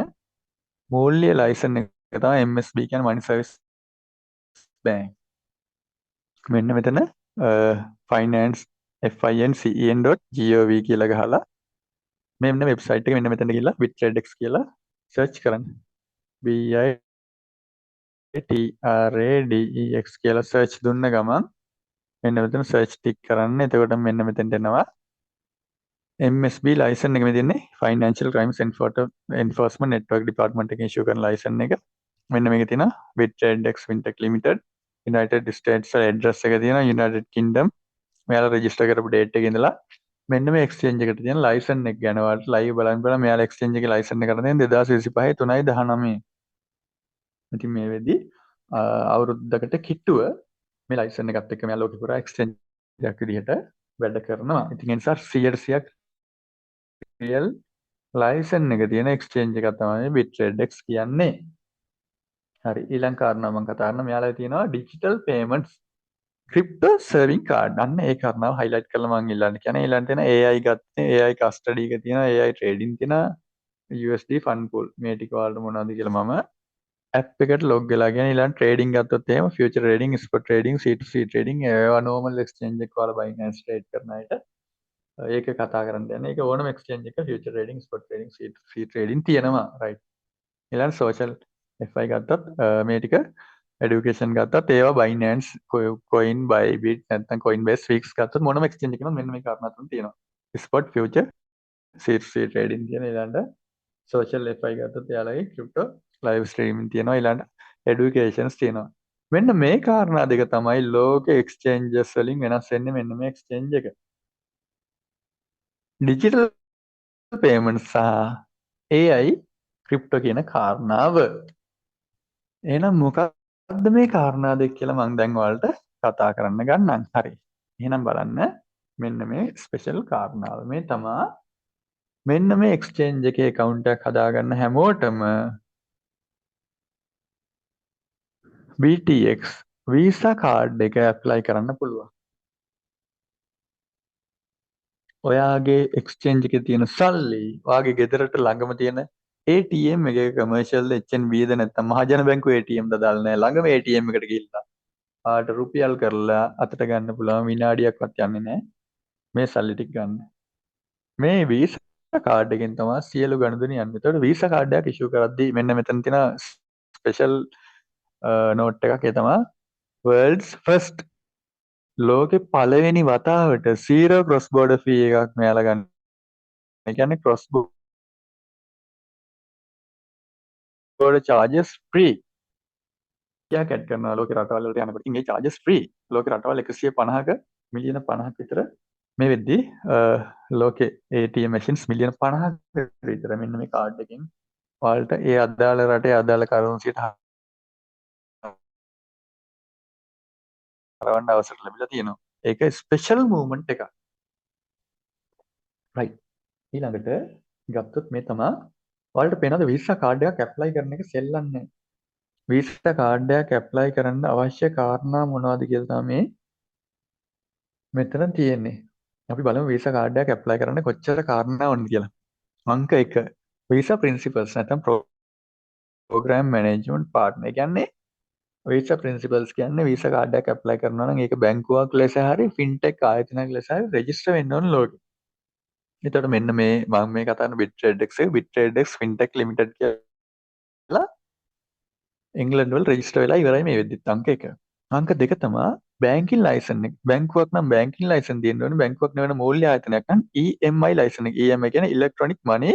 මූල්‍ය ලයිසන් එක තමයි MSB කියන්නේ මනි සර්විස් බැංක්. මෙන්න මෙතන finance fincen.gov කියලා ගහලා මෙන්න වෙබ්සයිට් එක මෙන්න මෙතන ගිහලා BitTradex කියලා සර්ච් කරන්න. BITRADEX කියලා සර්ච් දුන්න ගමන් මෙන්න මෙතන සර්ච් ටික් කරන්න. එතකොට මෙන්න මෙතනට එනවා MSB ලයිසන් එක. මේ දෙන්නේ Financial Crimes Enforcement Network Department එකෙන් ඉෂුව කරන ලයිසන් එක. මෙන්න මේකේ තියෙනවා BitTradex Fintech Limited United States address එක තියෙනවා United Kingdom. මෙයාලා රෙජිස්ටර් කරපු ඩේට් එකේ ඉඳලා මෙන්න මේ එක්ස්චේන්ජ් එකට තියෙන ලයිසන් එක ගැන ඔයාලට ලයිව් බලන්න මෙයාලා එක්ස්චේන්ජ් එකේ ලයිසන් එක කරලා තියෙන 2025 3/19. ඉතින් මේ වෙද්දි අවුරුද්දකට කිට්ටුව මේ ලයිසන් එකත් එක්ක මෙයා ලෝකෙ පුරා එක්ස්චේන්ජ් එකක් විදිහට වැඩ කරනවා. ඉතින් ඒ නිසා 100% රියල් ලයිසන් එක තියෙන එක්ස්චේන්ජ් එකක් තමයි BitTradex කියන්නේ. හරි, ඊළඟ කාරණාව මම කතා කරනවා. මෙයාලා තියෙනවා ඩිජිටල් පේමන්ට්ස් ක්‍රිප්ටෝ සර්විං කාඩ්. අන්න ඒ කාරණාව highlight කරලා මම ඊළඟට කියන්නේ. ඊළඟට තියෙන AI ගත්තේ AI කස්ටඩි එක තියෙනවා, AI ට්‍රේඩින් තියෙනවා, USD ෆන්ඩ් පූල්. මේ ටික වලට මොනවද කියලා මම ඇප් එකට ලොග් වෙලා කියන. ඊළඟ ට්‍රේඩින් ගත්තොත් එහෙම future trading, spot trading, C2C trading, ඒවා නෝමල් එක්ස්චේන්ජ් එක වල බයිනෑන්ස් ට්‍රේඩ් කරන අයට ඒක කතා කරන්න යන. ඒක ඕනම එක්ස්චේන්ජ් එක future trading, spot trading, C2C trading තියෙනවා. රයිට්. ඊළඟ සෝෂල් FI ගත්තත් මේ ටික එඩියුකේෂන් ගත්තත් ඒවා බයිනෑන්ස්, කොයින්, බයිබිට් නැත්නම් කොයින්බේස්, වික්ස් ගත්තත් මොනම එක්ස්චේන්ජ් එකකම මෙන්න මේ කාරණා තුන තියෙනවා. ස්පොට්, ෆියුචර්, C2C ට්‍රේඩින් තියෙන. ඊළඟ සෝෂල් FI ගත්තත් එයාලගේ ක්‍රිප්ටෝ ලයිව් ස්ට්‍රීමින් තියෙනවා. ඊළඟ එඩියුකේෂන්ස් තියෙනවා. මෙන්න මේ කාරණා දෙක තමයි ලෝක එක්ස්චේන්ජස් වලින් වෙනස් වෙන්නේ. මෙන්න මේ එක්ස්චේන්ජ් එක ඩිජිටල් පේමන්ට් සහ AI ක්‍රිප්ටෝ කියන කාරණාව. එහෙනම් මොකක්ද මේ කාරණා දෙක කියලා මම දැන් ඔයාලට කතා කරන්න ගන්නම්. හරි. එහෙනම් බලන්න මෙන්න මේ ස්පෙෂල් කාරණාව. මේ තමා මෙන්න මේ එක්ස්චේන්ජ් එකේ account එකක් හදාගන්න හැමෝටම BTX Visa card එක apply කරන්න පුළුවන්. ඔයාගේ එක්ස්චේන්ජ් එකේ තියෙන සල්ලි ඔයාගේ ගෙදරට ළඟම තියෙන ATM එකේ කමර්ෂියල් HNB ද නැත්නම් මහජන බැංකුවේ ATM ද දාලා නැහැ. ළඟම ATM එකට ගිහිල්ලා ආට රුපියල් කරලා අතට ගන්න පුළුවන්. විනාඩියක්වත් යන්නේ නැහැ මේ සල්ලි ටික ගන්න. මේ වීසා කාඩ් එකෙන් තමයි සියලු ගනුදෙනු යන්නේ. ඒතකොට වීසා කාඩ් එකක් ඉෂුව කරද්දී මෙන්න මෙතන තියෙන ස්පෙෂල් නෝට් එකක්. ඒ තමයි world's first, ලෝකේ පළවෙනි වතාවට zero cross border fee එකක් මෙයාලා ගන්න. ඒ කියන්නේ cross border charges free. යක් ඇඩ් කරනවා ලෝකේ රටවල් වලට යනකොට. ඉතින් ඒ charges free. ලෝකේ රටවල් 150ක මිලියන 50ක විතර මේ වෙද්දී ලෝකේ ATM machines මිලියන 50ක විතර මෙන්න මේ කාඩ් එකෙන් ඔයාලට ඒ අදාළ රටේ අදාළ කරන්සියට හරවන්න අවසර ලැබිලා තියෙනවා. ඒක ස්පෙෂල් මූව්මන්ට් එකක්. රයිට්. ඊළඟට ගත්තොත් මේ තමයි ඔයාලට පේනවාද වීසා කාඩ් එකක් ඇප්ලයි කරන එක සෙල්ලම් නෑ. වීසා කාඩ් එකක් ඇප්ලයි කරන්න අවශ්‍ය කාරණා මොනවද කියලා තමයි මෙතන තියෙන්නේ. අපි බලමු වීසා කාඩ් එකක් ඇප්ලයි කරන්න කොච්චර කාරණා ඕනද කියලා. අංක 1 වීසා ප්‍රින්සිපල්ස් නැත්නම් ප්‍රෝග්‍රෑම් මැනේජ්මන්ට් පාර්ට්නර්. ඒ කියන්නේ වීසා ප්‍රින්සිපල්ස් කියන්නේ වීසා කාඩ් එකක් ඇප්ලයි කරනවා නම් ඒක බැංකුවක් ලෙස හරි ෆින්ටෙක් ආයතනයක් ලෙස හරි රෙජිස්ටර් වෙන්න ඕන ලෝකෙ. එතකොට මෙන්න මේ මම මේ කතා කරන BitTradex එක BitTradex Fintech Limited කියලා ඉංග්ලන්ඩ් වල රෙජිස්ටර් වෙලා ඉවරයි මේ වෙද්දිත්. අංක 1. අංක 2 තමයි බැංකින් ලයිසන් එක. බැංකුවක් නම් බැංකින් ලයිසන් තියෙන්න ඕනේ. බැංකුවක් නෙවෙයි මූල්‍ය ආයතනයක් නම් EMI ලයිසන් එක. EMI කියන්නේ ඉලෙක්ට්‍රොනික මනි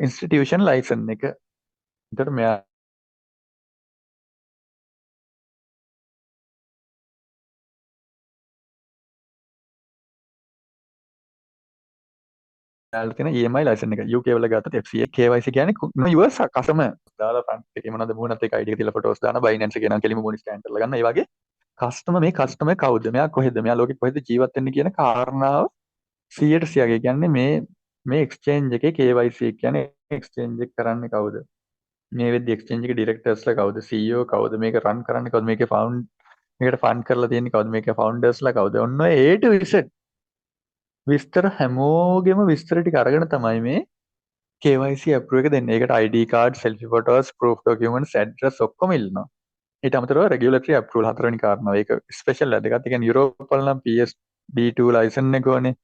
ඉන්ස්ටිටියුෂන් ලයිසන් එක. එතකොට මෙයා යාළුවා තියෙන EMI ලයිසන් එක UK වල ගත්තත් FCA KYC කියන්නේ US customer දාලා front එකේ මොනවද මුණත් එක ID එක තියලා ෆොටෝස් දාන Binance එකේ නම් කෙලිම මුණ ස්කෑන් කරලා ගන්න. ඒ වගේ කස්ටමර් කවුද? මෙයා කොහෙද? මෙයා ලෝකෙ කොහෙද ජීවත් වෙන්නේ කියන කාරණාව 100% කියන්නේ මේ එක්ස්චේන්ජ් එකේ KYC කියන්නේ එක්ස්චේන්ජ් එක කරන්නේ කවුද? මේ වෙද්දි එක්ස්චේන්ජ් එකේ ඩිරෙක්ටර්ස්ලා කවුද? CEO කවුද? මේක රන් කරන්නේ කවුද? මේකට ෆන්ඩ් කරලා තියෙන්නේ කවුද? මේකේ ෆවුන්ඩර්ස්ලා කවුද? ඔන්න ඔය A to Z විස්තර හැමෝගෙම විස්තර ටික අරගෙන තමයි මේ KYC approve එක දෙන්නේ. ඒකට ID card, selfie photos, proof documents, address ඔක්කොම ඉල්ලනවා. ඊට අමතරව regulatory approval හතරවෙනි කාරණාව. ඒක ස්පෙෂල් වැදගත්. ඒ කියන්නේ යුරෝප් වල නම් PSD2 license එක ඕනේ.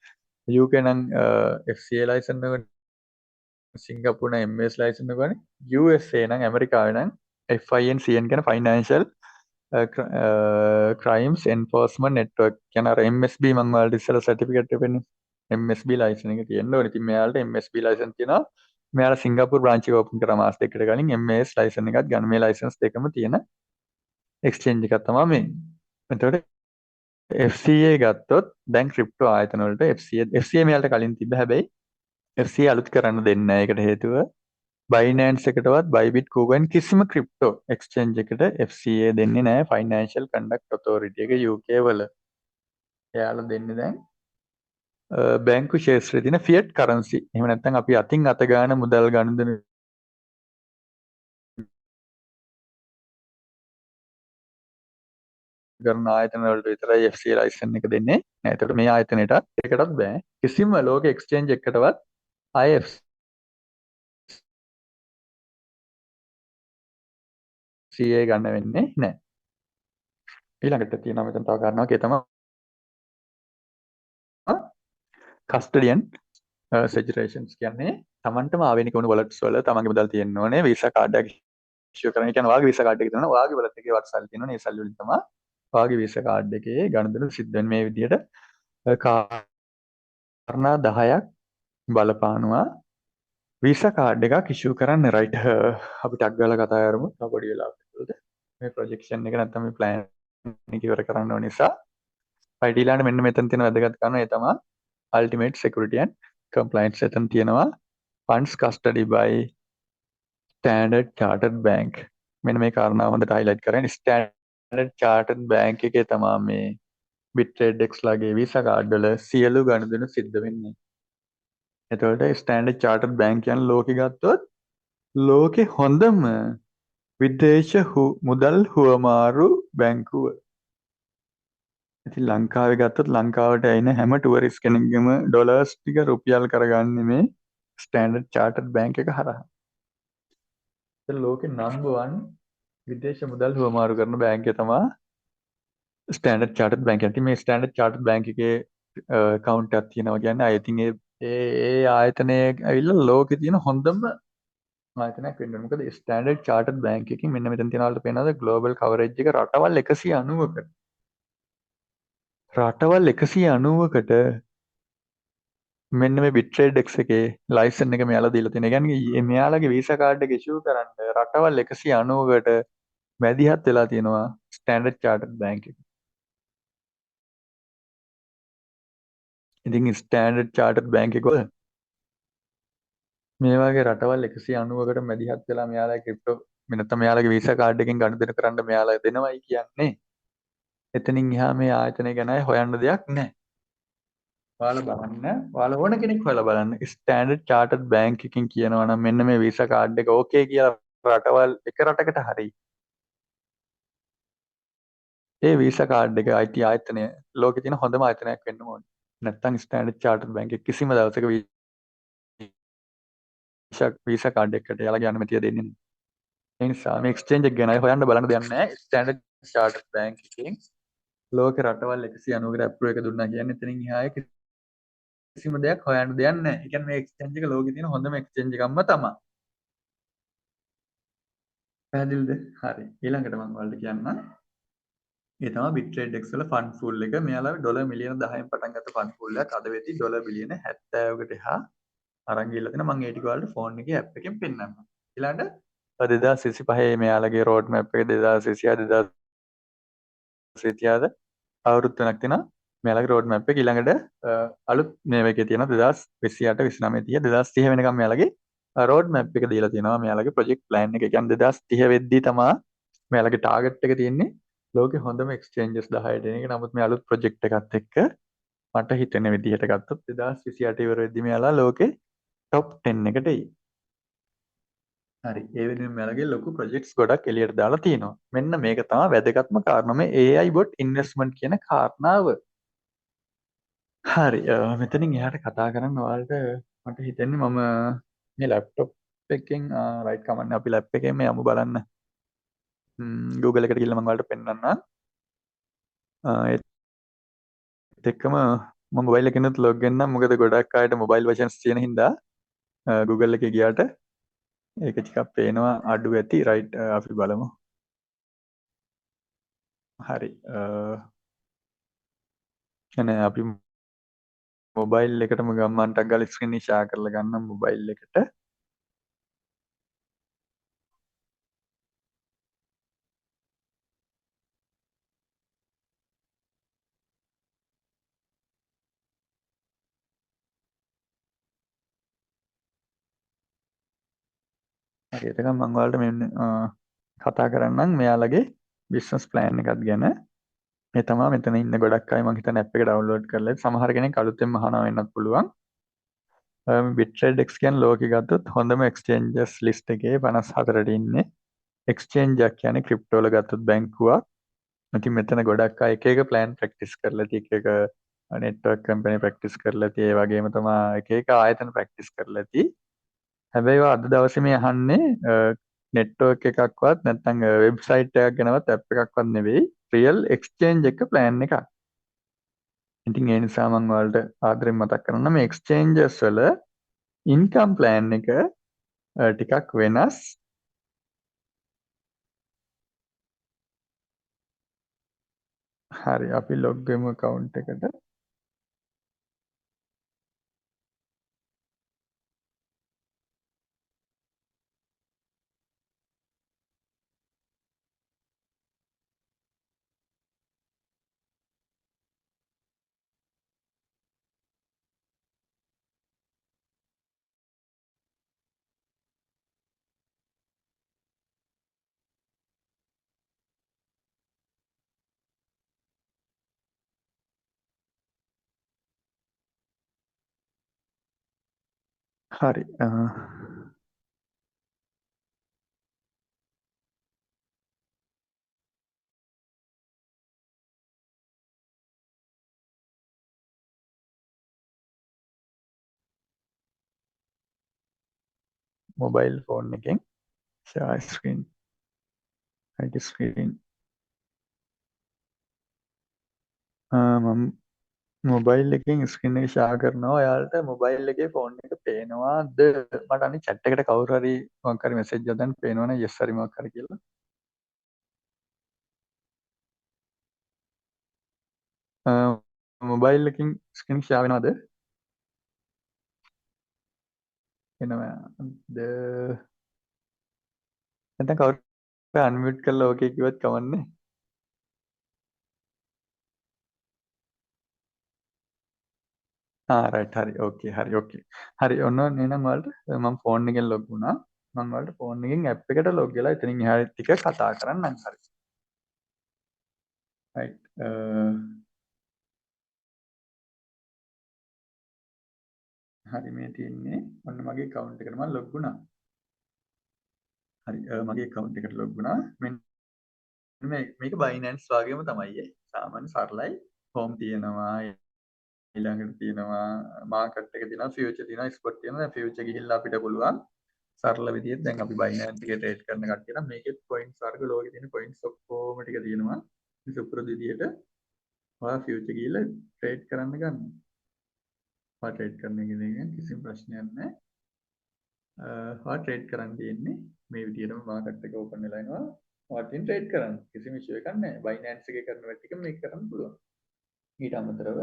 UK නම් FCA license එක, සිංගප්පූරු නම් MS license එක ඕනේ. USA නම් ඇමරිකාවේ නම් FINCN කියන financial crimes enforcement network කියන අර MSB මම ඔයාලට ඉස්සෙල්ලා certificate එක පෙන්නන්නේ. MSB license එක තියෙන්න ඕනේ. ඉතින් මෙයාලට MSB license තියෙනවා. මෙයාලා සිංගප්පූරු branch එක open කරා මාස දෙකකට කලින් MS license එකත් ගන්න. මේ license දෙකම තියෙන exchange එකක් තමයි මේ. එතකොට FCA ගත්තොත් දැන් ක්‍රිප්ටෝ ආයතන වලට FCA මෙයාලට කලින් තිබ්බ හැබැයි FCA අලුත් කරන්න දෙන්නේ නැහැ. ඒකට හේතුව Binance එකටවත් Bybit Kucoin කිසිම ක්‍රිප්ටෝ එක්ස්චේන්ජ් එකට FCA දෙන්නේ නැහැ. Financial Conduct Authority එක UK වල. එයාලා දෙන්නේ දැන් බැංකු ශේත්‍රයේ තියෙන ෆියට් කරන්සි. එහෙම නැත්නම් අපි අතින් අත ගන්න මුදල් ගනුදෙනු කරන ආයතන වලට විතරයි FCA ලයිසන් එක දෙන්නේ. නෑ ඒකට මේ ආයතනෙට ඒකටත් බෑ. කිසිම ලෝක එක්ස්චේන්ජ් එකකටවත් FCA ගන්න වෙන්නේ නෑ. ඊළඟට තියෙනවා මෙතන තව කාරණාවක්. ඒ තමයි කස්ටඩියන් සෙජරේෂන්ස් කියන්නේ Tamanටම ආවෙනික වුණු වොලට්ස් වල තමන්ගේ මුදල් තියෙන්න ඕනේ. වීසා කාඩ් එකක් ඉෂුව කරන. ඒ කියන්නේ ඔයාගේ වීසා කාඩ් එක තියෙනවා. ඔයාගේ වලට් එකේ වටසල් තියෙනවා. ඒ සල්ලි වලින් තමයි ඔයාගේ වීසා කාඩ් එකේ ගනුදෙනු සිද්ධ වෙන්නේ. මේ විදිහට කාරණා 10ක් බලපානවා වීසා කාඩ් එකක් ඉෂුව කරන්න. රයිට් අපිට ටග් ගාලා කතා කරමු. තව පොඩි වෙලාවකට මේ ප්‍රොජෙක්ෂන් එක නැත්නම් මේ ප්ලෑන් එක ඉවර කරන්න ඕන නිසා රයිට් ඊළඟට මෙන්න මෙතන තියෙන වැදගත් කාරණා ඒ තමයි ultimate security and compliance. එතන තියෙනවා funds custody by Standard Chartered Bank. මෙන්න මේ කාරණාව හොඳට highlight කරගෙන Standard Chartered Bank එකේ තමයි මේ Bittrex ලාගේ වීසා කාඩ් වල සියලු ගනුදෙනු සිද්ධ වෙන්නේ. එතකොට Standard Chartered Bank කියන්නේ ලෝකෙ ගත්තොත් ලෝකෙ හොඳම විදේශ මුදල් හුවමාරු බැංකුව. ඉතින් ලංකාවේ ගත්තොත් ලංකාවට එන හැම ටුවරිස්ට් කෙනෙක්ගේම ඩොලර්ස් ටික රුපියල් කරගන්නේ මේ ස්ටෑන්ඩඩ් චාර්ටර්ඩ් බැංක් එක හරහා. ඒක ලෝකේ නම්බර් 1 විදේශ මුදල් හුවමාරු කරන බැංකය තමයි ස්ටෑන්ඩඩ් චාර්ටර්ඩ් බැංක්. ඉතින් මේ ස්ටෑන්ඩඩ් චාර්ටර්ඩ් බැංක් එකේ account එකක් තියෙනවා කියන්නේ I think ඒ ආයතනයේ ඇවිල්ලා ලෝකේ තියෙන හොඳම ආයතනයක් වෙන්න ඕනේ. මොකද ස්ටෑන්ඩඩ් චාර්ටර්ඩ් බැංක් එකකින් මෙන්න මෙතන තියෙනවලට පේනවාද ග්ලෝබල් කවරේජ් එක රටවල් 190කට. රටවල් 190කට මෙන්න මේ Bittrex එකේ ලයිසන් එක මෙයාලා දීලා තියෙනවා. ඒ කියන්නේ මෙයාලගේ වීසා කාඩ් එක ඉෂුව කරන්න රටවල් 190කට මැදිහත් වෙලා තියෙනවා ස්ටෑන්ඩඩ් චාර්ටර්ඩ් බැංක් එක. ඉතින් ස්ටෑන්ඩඩ් චාර්ටර්ඩ් බැංක් එක වල මේ වගේ රටවල් 190කට මැදිහත් වෙලා මෙයාලගේ ක්‍රිප්ටෝ නැත්නම් මෙයාලගේ වීසා කාඩ් එකෙන් ගනුදෙනු කරන්න මෙයාලා දෙනවයි කියන්නේ. එතනින් එහා මේ ආයතනය ගැන හොයන්න දෙයක් නැහැ. ඔයාලා ඕන කෙනෙක් හොයලා බලන්න ස්ටෑන්ඩඩ් චාර්ටර්ඩ් බැංක් එකකින් කියනවා නම් මෙන්න මේ වීසා කාඩ් එක ඕකේ කියලා රටවල් එක රටකට හරි ඒ වීසා කාඩ් එක IT ආයතනය ලෝකේ තියෙන හොඳම ආයතනයක් වෙන්න ඕනේ. නැත්නම් ස්ටෑන්ඩඩ් චාර්ටර්ඩ් බැංක් එක කිසිම දවසක වීසා කාඩ් එකකට යාළගේ අනුමැතිය දෙන්නේ නැහැ. ඒ නිසා මේ එක්ස්චේන්ජ් එක ගැන හොයන්න බලන්න දෙයක් නැහැ. ස්ටෑන්ඩඩ් චාර්ටර්ඩ් බැංක් එකකින් ලෝකේ රටවල් 190කට අප්‍රූව් එක දුන්නා කියන්නේ එතනින් එහා කිසිම දෙයක් හොයන්න දෙයක් නැහැ. ඒ කියන්නේ මේ එක්ස්චේන්ජ් එක ලෝකේ තියෙන හොඳම එක්ස්චේන්ජ් එකක්ම තමයි. පැහැදිලිද? හරි. ඊළඟට මම ඔයාලට කියන්නම්. ඒ තමයි Bittrex වල ෆන්ඩ් පූල් එක. මෙයාලා ඩොලර් මිලියන 10න් පටන් ගත්ත ෆන්ඩ් පූල් එකක් අද වෙද්දි ඩොලර් බිලියන 70කට එහා අරන් ගිහලා තියෙනවා. මම ඒ ටික ඔයාලට ෆෝන් එකේ ඇප් එකෙන් පෙන්නන්නම්. ඊළඟට 2025 මෙයාලගේ රෝඩ් මැප් එක 2026 2027 අවුරුදු 3ක් තියෙනවා. මෙයාලගේ රෝඩ් මැප් එක ඊළඟට අලුත් මේ එකේ තියෙන 2028 29 30 2030 වෙනකම් මෙයාලගේ රෝඩ් මැප් එක දීලා තියෙනවා මෙයාලගේ ප්‍රොජෙක්ට් ප්ලෑන් එක. ඒ කියන්නේ 2030 වෙද්දී තමයි මෙයාලගේ ටාගට් එක තියෙන්නේ ලෝකේ හොඳම එක්ස්චේන්ජස් 10ට එන එක. නමුත් මේ අලුත් ප්‍රොජෙක්ට් එකත් එක්ක මට හිතෙන විදිහට ගත්තොත් 2028 ඉවර වෙද්දී මෙයාලා ලෝකේ টොප් 10 එකට එයි. හරි. ඒ වෙනුවෙන් මෙයාලගේ ලොකු ප්‍රොජෙක්ට්ස් ගොඩක් එළියට දාලා තියෙනවා. මෙන්න මේක තමයි වැදගත්ම කාරණා මේ AI bot investment කියන කාරණාව. හරි. මෙතනින් එහාට කතා කරන්න ඔයාලට මට හිතෙන්නේ මම මේ ලැප්ටොප් එකෙන් රයිට් කමන්නේ අපි ලැප් එකෙන් මේ යමු බලන්න. Google එකට ගිහලා මම ඔයාලට පෙන්නන්නම්. ඒත් එක්කම මම මොබයිල් එකෙනුත් ලොග් වෙන්නම්. මොකද ගොඩක් අයට මොබයිල් versions තියෙන හින්දා Google එකේ ගියාට ඒක ටිකක් පේනවා අඩු ඇති. රයිට් අපි බලමු. හරි. එනේ අපි මොබයිල් එකටම ගම්මන්ටක් ගාලා ස්ක්‍රීන් එක ෂෙයා කරලා ගන්නම් මොබයිල් එකට. හරි. එතකම් මම ඔයාලට මෙන්න කතා කරන්නම් මෙයාලගේ බිස්නස් ප්ලෑන් එකත් ගැන. මේ තමයි මෙතන ඉන්න ගොඩක් අය මම හිතන්නේ ඇප් එක ඩවුන්ලෝඩ් කරලා ඇති. සමහර කෙනෙක් අලුතෙන්ම අහනවා වෙන්නත් පුළුවන්. Bitrade X කියන්නේ ලෝකෙ ගත්තොත් හොඳම එක්ස්චේන්ජස් ලිස්ට් එකේ 54ට ඉන්නේ. එක්ස්චේන්ජ් එකක් කියන්නේ ක්‍රිප්ටෝ වල ගත්තොත් බැංකුවක්. ඉතින් මෙතන ගොඩක් අය එක එක ප්ලෑන් ප්‍රැක්ටිස් කරලා ඇති. එක එක නෙට්වර්ක් කම්පැනි ප්‍රැක්ටිස් කරලා ඇති. ඒ වගේම තමයි එක එක ආයතන ප්‍රැක්ටිස් කරලා ඇති. හැබැයි අද දවසේ මේ අහන්නේ නෙට්වර්ක් එකක්වත් නැත්නම් වෙබ්සයිට් එකක් ගැනවත් ඇප් එකක්වත් නෙවෙයි රියල් එක්ස්චේන්ජ් එක ප්ලෑන් එකක්. ඉතින් ඒ නිසා මම ඔයාලට ආදරෙන් මතක් කරනවා මේ එක්ස්චේන්ජර්ස් වල ඉන්කම් ප්ලෑන් එක ටිකක් වෙනස්. හරි අපි ලොග් වෙමු account එකට. හරි. මොබයිල් ෆෝන් එකෙන් share screen hide screen මම මොබයිල් එකෙන් ස්ක්‍රීන් එක ෂෙයා කරනවා. ඔයාලට මොබයිල් එකේ ෆෝන් එක පේනවාද? මට අනිත් chat එකට කවුරු හරි මොකක් හරි මැසේජ් එකක් දාන්න පේනවනේ yes හරි මොකක් හරි කියලා. මොබයිල් එකකින් ස්ක්‍රීන් ෂෙයා වෙනවද? වෙනවද? නැත්නම් කවුරු අන්මියුට් කරලා ඕකේ කිව්වත් කමන්නේ. රයිට් හරි ඕකේ හරි ඕකේ. හරි ඔන්න එහෙනම් ඔයාලට මම ෆෝන් එකෙන් ලොග් වුණා. මම ඔයාලට ෆෝන් එකෙන් ඇප් එකට ලොග් වෙලා එතනින් එහා ටික කතා කරන්නම්. හරි. රයිට්. හරි මේ තියෙන්නේ ඔන්න මගේ account එකට මම ලොග් වුණා. හරි මගේ account එකට ලොග් වුණා. මෙන්න මේක Binance වගේම තමයි. සාමාන්‍ය සරලයි. home තියෙනවා ඊළඟට තියෙනවා මාකට් එක තියෙනවා ෆියුචර් තියෙනවා ස්පොට් තියෙනවා. දැන් ෆියුචර් ගිහිල්ලා අපිට පුළුවන් සරල විදිහට දැන් අපි Binance එකේ ට්‍රේඩ් කරන කට්ටිය නම් මේකේ පොයින්ට්ස් වර්ග ලෝකේ තියෙන පොයින්ට්ස් ඔක්කොම ටික තියෙනවා. මේ සුපුරුදු විදිහට ඔයා ෆියුචර් ගිහිල්ලා ට්‍රේඩ් කරන්න ගන්න. ඔයා ට්‍රේඩ් කරන එකෙන් කිසිම ප්‍රශ්නයක් නැහැ. ඔයා ට්‍රේඩ් කරන්න තියෙන්නේ මේ විදිහටම මාකට් එක ඕපන් වෙලා එනවා. ඔයාට ට්‍රේඩ් කරන්න කිසිම ඉෂුව එකක් නැහැ. Binance එකේ කරන වැඩ ටික මේක කරන්න පුළුවන්. ඊට අමතරව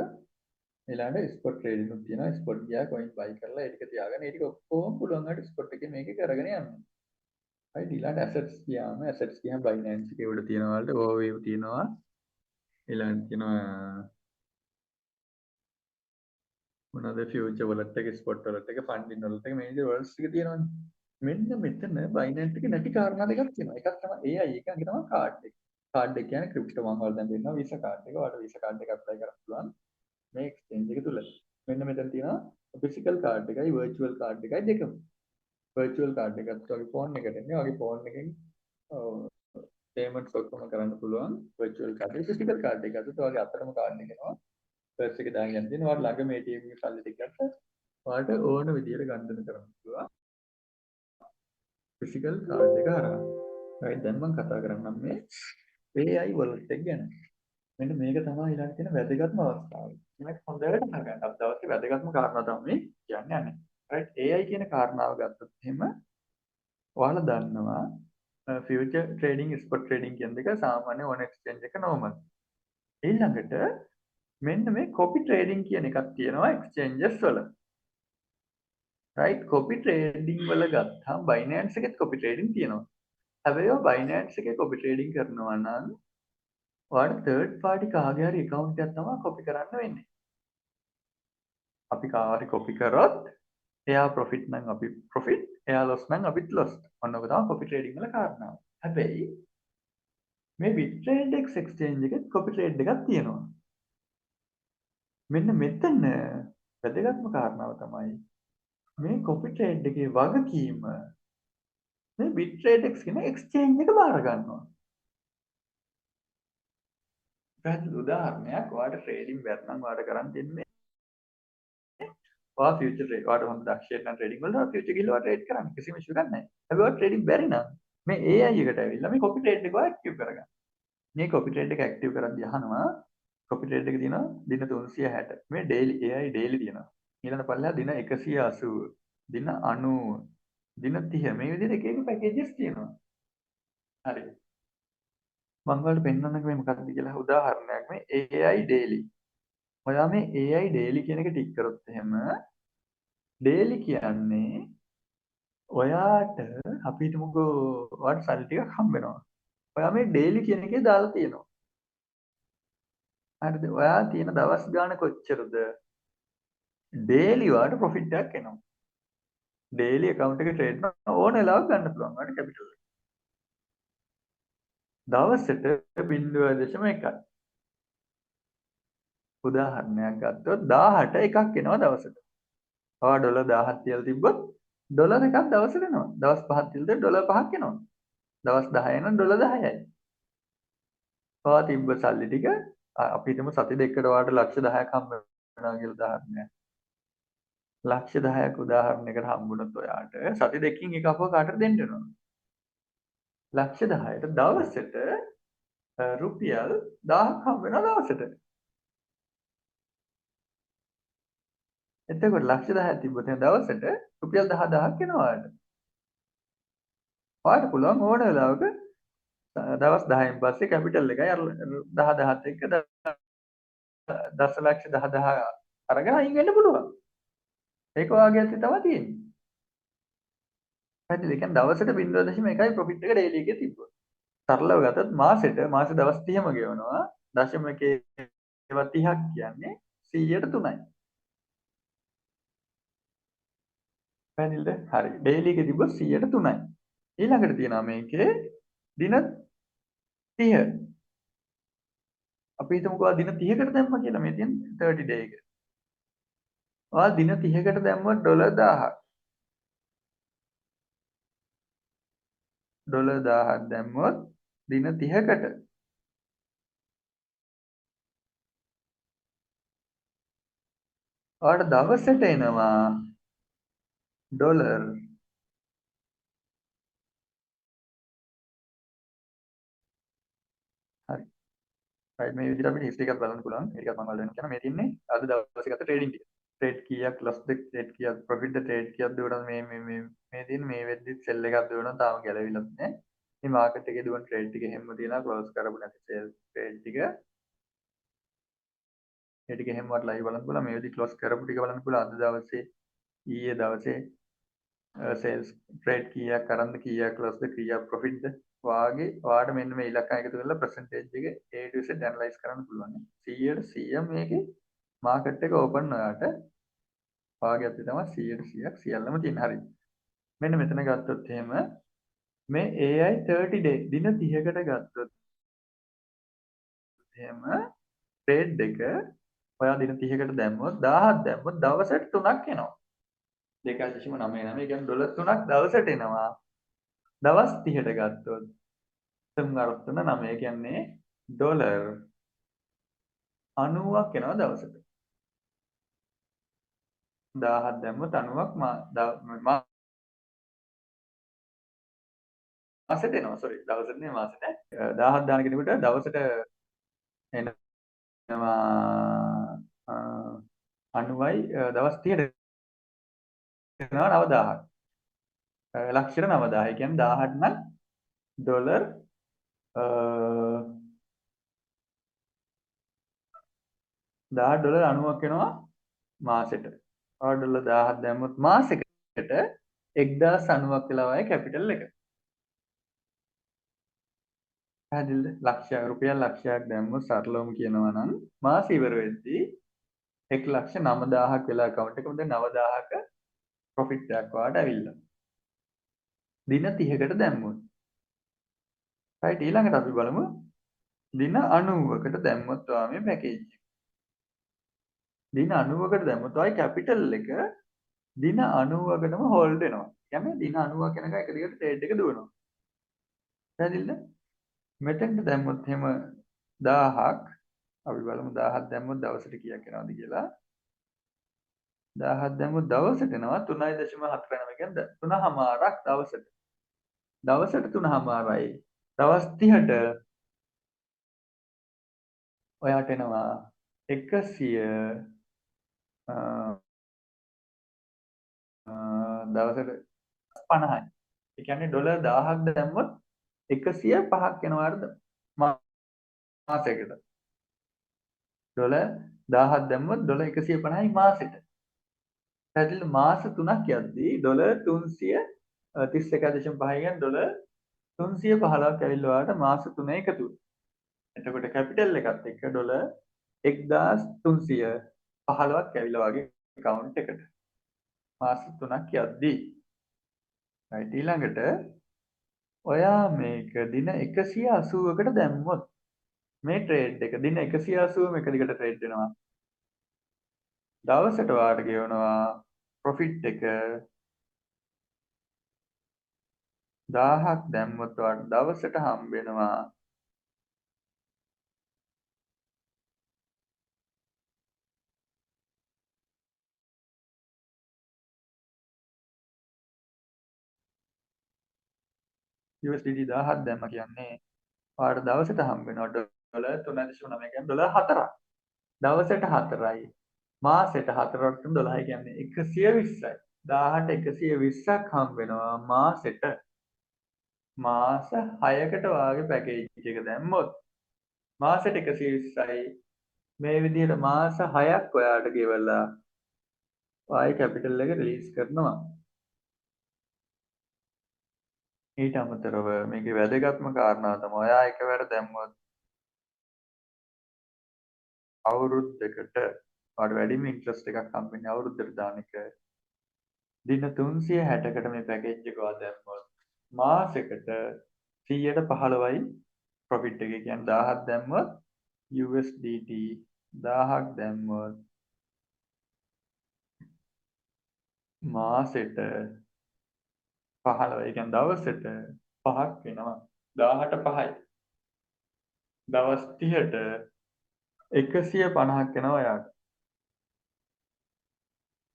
ඊළඟට ස්පොට් ට්‍රේඩින් උත් තියෙනවා. ස්පොට් ගියා කොයින් බයි කරලා ඒ ටික තියාගෙන ඒ ටික ඔක්කොම පුළුවන් අයට ස්පොට් එකේ මේකේ කරගෙන යන්න. හරි ඊළඟට ඇසෙට්ස් ගියාම ඇසෙට්ස් ගියාම Binance එකේ උඩ තියෙනවා වලට overview තියෙනවා. ඊළඟට තියෙනවා මොනවාද ෆියුචර් වලට එක ස්පොට් වලට එක ෆන්ඩින් වලට එක මේ විදිහට වර්ඩ්ස් ටික තියෙනවනේ. මෙන්න මෙතන බයිනන්ස් එකේ නැති කාරණා දෙකක් තියෙනවා. එකක් තමයි AI එක තමයි කාඩ් එක. කාඩ් එක කියන්නේ ක්‍රිප්ටෝ මං වල දැන් දෙනවා Visa කාඩ් එක. ඔයාලට Visa කාඩ් එක ඇප්ලයි කරන්න පුළුවන් මේ එක්ස්චේන්ජ් එක තුල. මෙන්න මෙතන තියෙනවා ෆිසිකල් කාඩ් එකයි වර්චුවල් කාඩ් එකයි දෙකම. වර්චුවල් කාඩ් එකත් වගේ ෆෝන් එකට එන්නේ. වගේ ෆෝන් එකෙන් පේමන්ට්ස් ඔක්කොම කරන්න පුළුවන් වර්චුවල් කාඩ් එක. ෆිසිකල් කාඩ් එක අතට ඔයාගේ අතටම කාඩ් එක එනවා. පර්ස් එක දාගෙන යන්න තියෙනවා. ඔයාලා ළඟ මේ ATM එකේ සල්ලි ටික ගත්තා. ඔයාලට ඕන විදියට ගන්න කරන්න පුළුවන්. ෆිසිකල් කාඩ් එක හරහා. right දැන් මම කතා කරන්නම් මේ AI wallet එක ගැන. මෙන්න මේක තමයි ඊළඟ තියෙන වැදගත්ම අවස්ථාව. මේක හොඳට නගන්න. අද දවසේ වැදගත්ම කාරණා තමයි කියන්නේ යන්නේ. right AI කියන කාරණාව ගත්තොත් එහෙම ඔයාලා දන්නවා ෆියුචර් ට්‍රේඩින් ස්පොට් ට්‍රේඩින් කියන දෙක සාමාන්‍ය ඕන එක්ස්චේන්ජ් එක normal. ඊළඟට මෙන්න මේ කොපි ට්‍රේඩින් කියන එකක් තියෙනවා එක්ස්චේන්ජස් වල. right කොපි ට්‍රේඩින් වල ගත්තාම Binance එකෙත් කොපි ට්‍රේඩින් තියෙනවා. හැබැයි ඔය Binance එකේ කොපි ට්‍රේඩින් කරනවා නම් ඔයාලට third party කාගේ හරි account එකක් තමයි කොපි කරන්න වෙන්නේ. අපි කාට කොපි කරොත් එයා profit නම් අපි profit, එයා loss නම් අපිත් loss. ඔන්න ඔක තමයි කොපි ට්‍රේඩින් වල කාරණාව. හැබැයි මේ Bittrex exchange එකේ කොපි ට්‍රේඩ් එකක් තියෙනවා. මෙන්න මෙතන වැදගත්ම කාරණාව තමයි මේ කොපි ට්‍රේඩ් එකේ වගකීම මේ Bittrex කියන exchange එක බාර ගන්නවා. පැහැදිලි උදාහරණයක් ඔයාලට ට්‍රේඩින් බැරි නම් ඔයාලට කරන් දෙන්නේ ඔයා ෆියුචර් ට්‍රේඩ් ඔයාලට හොඳ දක්ෂයෙක් නම් ට්‍රේඩින් වලට ඔයා ෆියුචර් ගිහලා ට්‍රේඩ් කරන්න කිසිම ඉෂුව එකක් නැහැ. හැබැයි ඔයා ට්‍රේඩින් බැරි නම් මේ AI එකට ඇවිල්ලා මේ කොපි ට්‍රේඩ් එක ඔයා ඇක්ටිව් කරගන්න. මේ කොපි ට්‍රේඩ් එක ඇක්ටිව් කරද්දී අහනවා කොපි ට්‍රේඩ් එක තියෙනවා දින 360. මේ ඩේලි AI ඩේලි තියෙනවා. ඊළඟ පල්ලෙහා දින 180, දින 90, දින 30 මේ විදිහට එක එක පැකේජස් තියෙනවා. හරි. මම ඔයාලට පෙන්වන්නක මේ මොකක්ද කියලා උදාහරණයක් මේ AI daily. ඔයා මේ AI daily කියන එක ටික් කරොත් එහෙම daily කියන්නේ ඔයාට අපි හිතමුකෝ ඔයාට සල්ලි ටිකක් හම්බ වෙනවා. ඔයා මේ daily කියන එකේ දාලා තියෙනවා. හරිද? ඔයා තියෙන දවස් ගාන කොච්චරද? daily ඔයාට profit එකක් එනවා. daily account එකේ trade ඕන වෙලාවක ගන්න පුළුවන්. ඔයාට capital එක. දවසට 0.1යි. උදාහරණයක් ගත්තොත් 1000ට එකක් එනවා දවසට. ඔයා ඩොලර් 1000ක් තියලා තිබ්බොත් ඩොලර් එකක් දවසට එනවා. දවස් 5ක් තියලා ඩොලර් 5ක් එනවා. දවස් 10 නම් ඩොලර් 10යි. ඔයා තිබ්බ සල්ලි ටික අපි හිතමු සති දෙකකට ඔයාට ලක්ෂ 10ක් හම්බ වෙනවා කියලා උදාහරණයක්. ලක්ෂ 10ක් උදාහරණයකට හම්බුනොත් ඔයාට සති දෙකකින් එක අපව කාටද දෙන්න වෙනවා. ලක්ෂ 10ට දවසට රුපියල් 1000ක් හම්බ වෙනවා දවසට. එතකොට ලක්ෂ 10ක් තිබ්බොත් එහෙනම් දවසට රුපියල් 10000ක් එනවා ඔයාට. ඔයාට පුළුවන් ඕන වෙලාවක දවස් 10න් පස්සේ කැපිටල් එකයි අර 10000ත් එක්ක දශලක්ෂ 10000 අරගෙන අයින් වෙන්න පුළුවන්. ඒක ඔයාගේ අතේ තමයි තියෙන්නේ. පැහැදිලි. ඒ කියන්නේ දවසට 0.1යි ප්‍රොෆිට් එක ඩේලි එකේ තිබ්බොත්. සරලව ගත්තොත් මාසෙට මාස දවස් 30ම ගෙවනවා. දශම එකේ ඒවා 30ක් කියන්නේ 100ට 3යි. පැහැදිලිද? හරි. ඩේලි එකේ තිබ්බොත් 100ට 3යි. ඊළඟට තියෙනවා මේකේ දින 30. අපි හිතමුකෝ දින 30කට දැම්මා කියලා මේ තියෙන 30 day එක. ඔයා දින 30කට දැම්මොත් ඩොලර් 1000ක්. ඩොලර් 1000ක් දැම්මොත් දින 30කට ඔයාට දවසට එනවා ඩොලර් හරි. right මේ විදිහට අපිට හිස්ටරි එකක් බලන්න පුළුවන්. මේකත් මම ඔයාලට කියන මේ තියන්නේ අද දවසේ ගත්ත ට්‍රේඩින් ටික. ට්‍රේඩ් කීයක් ලොස් ද ට්‍රේඩ් කීයක් ප්‍රොෆිට් ද ට්‍රේඩ් කීයක් දුවන මේ තියෙන මේ වෙද්දි සෙල් එකක් දුවනවා තාම ගැලවිලත් නැහැ. මේ මාකට් එකේ දුවන ට්‍රේඩ් ටික හැමම තියෙනවා ක්ලෝස් කරපු නැති සෙල් ට්‍රේඩ් ටික. ඒ ටික හැමවත් ලයිව් බලන්න පුළුවන්. මේ විදිහට ක්ලෝස් කරපු ටික බලන්න පුළුවන්. අද දවසේ ඊයේ දවසේ සේල්ස් ට්‍රේඩ් කීයක් කරන්ද කීයක් ක්ලෝස්ද කීයක් ප්‍රොෆිට්ද වාගේ ඔයාට මෙන්න මේ ඉලක්කම් එකතු කරලා percentage එක A to Z ඇනලයිස් කරන්න පුළුවන්. 100ට 100 මේකේ මාකට් එක ඕපන් ඔයාට භාගයත් තමයි 100%ක් සියල්ලම තියෙන. හරි. මෙන්න මෙතන ගත්තොත් එහෙම මේ AI 30 day දින 30කට ගත්තොත් එහෙම ට්‍රේඩ් එක ඔයා දින 30කට දැම්මොත් 1000ක් දැම්මොත් දවසට 3ක් එනවා. 2.99 ඒ කියන්නේ ඩොලර් 3ක් දවසට එනවා. දවස් 30ට ගත්තොත් 3 ඒ කියන්නේ ඩොලර් 90ක් එනවා දවසට. 1000ක් දැම්මොත් 90ක් මාසෙට එනවා. සෝරි දවසට නෙවෙයි මාසෙට. 1000ක් දාන කෙනෙකුට දවසට එනවා 90යි දවස් 30ට එනවා 9000ක්. ලක්ෂයට 9000. ඒ කියන්නේ 1000ට නම් ඩොලර් 1000 ඩොලර් 90ක් වෙනවා මාසෙට. ඩොලර් 1000ක් දැම්මොත් මාසෙකට 1090ක් වෙලා වගේ කැපිටල් එක. පැහැදිලිද? ලක්ෂයක් රුපියල් ලක්ෂයක් දැම්මොත් සරලවම කියනවා නම් මාස ඉවර වෙද්දී 1,90,000ක් වෙලා account එකේ 9000ක profit එකක් වාට ඇවිල්ලා. දින 30කට දැම්මොත්. right ඊළඟට අපි බලමු දින 90කට දැම්මොත් ඔයා මේ පැකේජ් එක. දින 90කට දැම්මොත් ඔයයි කැපිටල් එක දින 90කටම හෝල්ඩ් වෙනවා. කියන්නේ දින 90ක් යනකම් එක දිගට ට්‍රේඩ් එක දුවනවා. පැහැදිලිද? මෙතෙන්ට දැම්මොත් එහෙම 1000ක් අපි බලමු 1000ක් දැම්මොත් දවසට කීයක් එනවද කියලා. 1000ක් දැම්මොත් දවසට එනවා 3.49 කියන්නේ 3මාරක් දවසට. දවසට 3මාරයි. දවස් 30ට ඔයාට එනවා 100 දවසට 50යි. ඒ කියන්නේ ඩොලර් 1000ක් දැම්මොත් 105ක් එනවාද මාසයකට. ඩොලර් 1000ක් දැම්මොත් ඩොලර් 150යි මාසෙට. පැහැදිලිද? මාස 3ක් යද්දී ඩොලර් 331.5 කියන්නේ ඩොලර් 315ක් ඇවිල්ලා ඔයාලට මාස 3 එකතු. එතකොට කැපිටල් එකත් එක්ක ඩොලර් 1315ක් ඇවිල්ලා වගේ account එකට. මාස 3ක් යද්දී. right ඊළඟට ඔයා මේක දින 180කට දැම්මොත් මේ ට්‍රේඩ් එක දින 180ම එක දිගට ට්‍රේඩ් වෙනවා. දවසට වාට ගෙවනවා ප්‍රොෆිට් එක 1000ක් දැම්මොත් වාට දවසට හම්බ වෙනවා USDT 1000ක් දැම්ම කියන්නේ වාට දවසට හම්බ වෙනවා ඩොලර් 3.9 කියන්නේ ඩොලර් 4ක්. දවසට 4යි. මාසෙට 4ක් 12යි කියන්නේ 120යි. 1000ට 120ක් හම්බ වෙනවා මාසෙට. මාස 6කට වාගේ පැකේජ් එක දැම්මොත් මාසෙට 120යි. මේ විදිහට මාස 6ක් ඔයාට ගෙවලා ආයි කැපිටල් එක රිලීස් කරනවා. ඊට අමතරව මේකේ වැදගත්ම කාරණාව තමයි ඔයා එකවර දැම්මොත් අවුරුද්දකට ඔයාට වැඩිම ඉන්ට්‍රස්ට් එකක් හම්බෙන්නේ අවුරුද්දට දාන එක. දින 360කට මේ පැකේජ් එක ඔයා දැම්මොත් මාසෙකට 115යි ප්‍රොෆිට් එක. කියන්නේ 1000ක් දැම්මොත් USDT 1000ක් දැම්මොත් මාසෙට 15. ඒ කියන්නේ දවසට 5ක් වෙනවා. 1000ට 5යි. දවස් 30ට 150ක් වෙනවා යාට.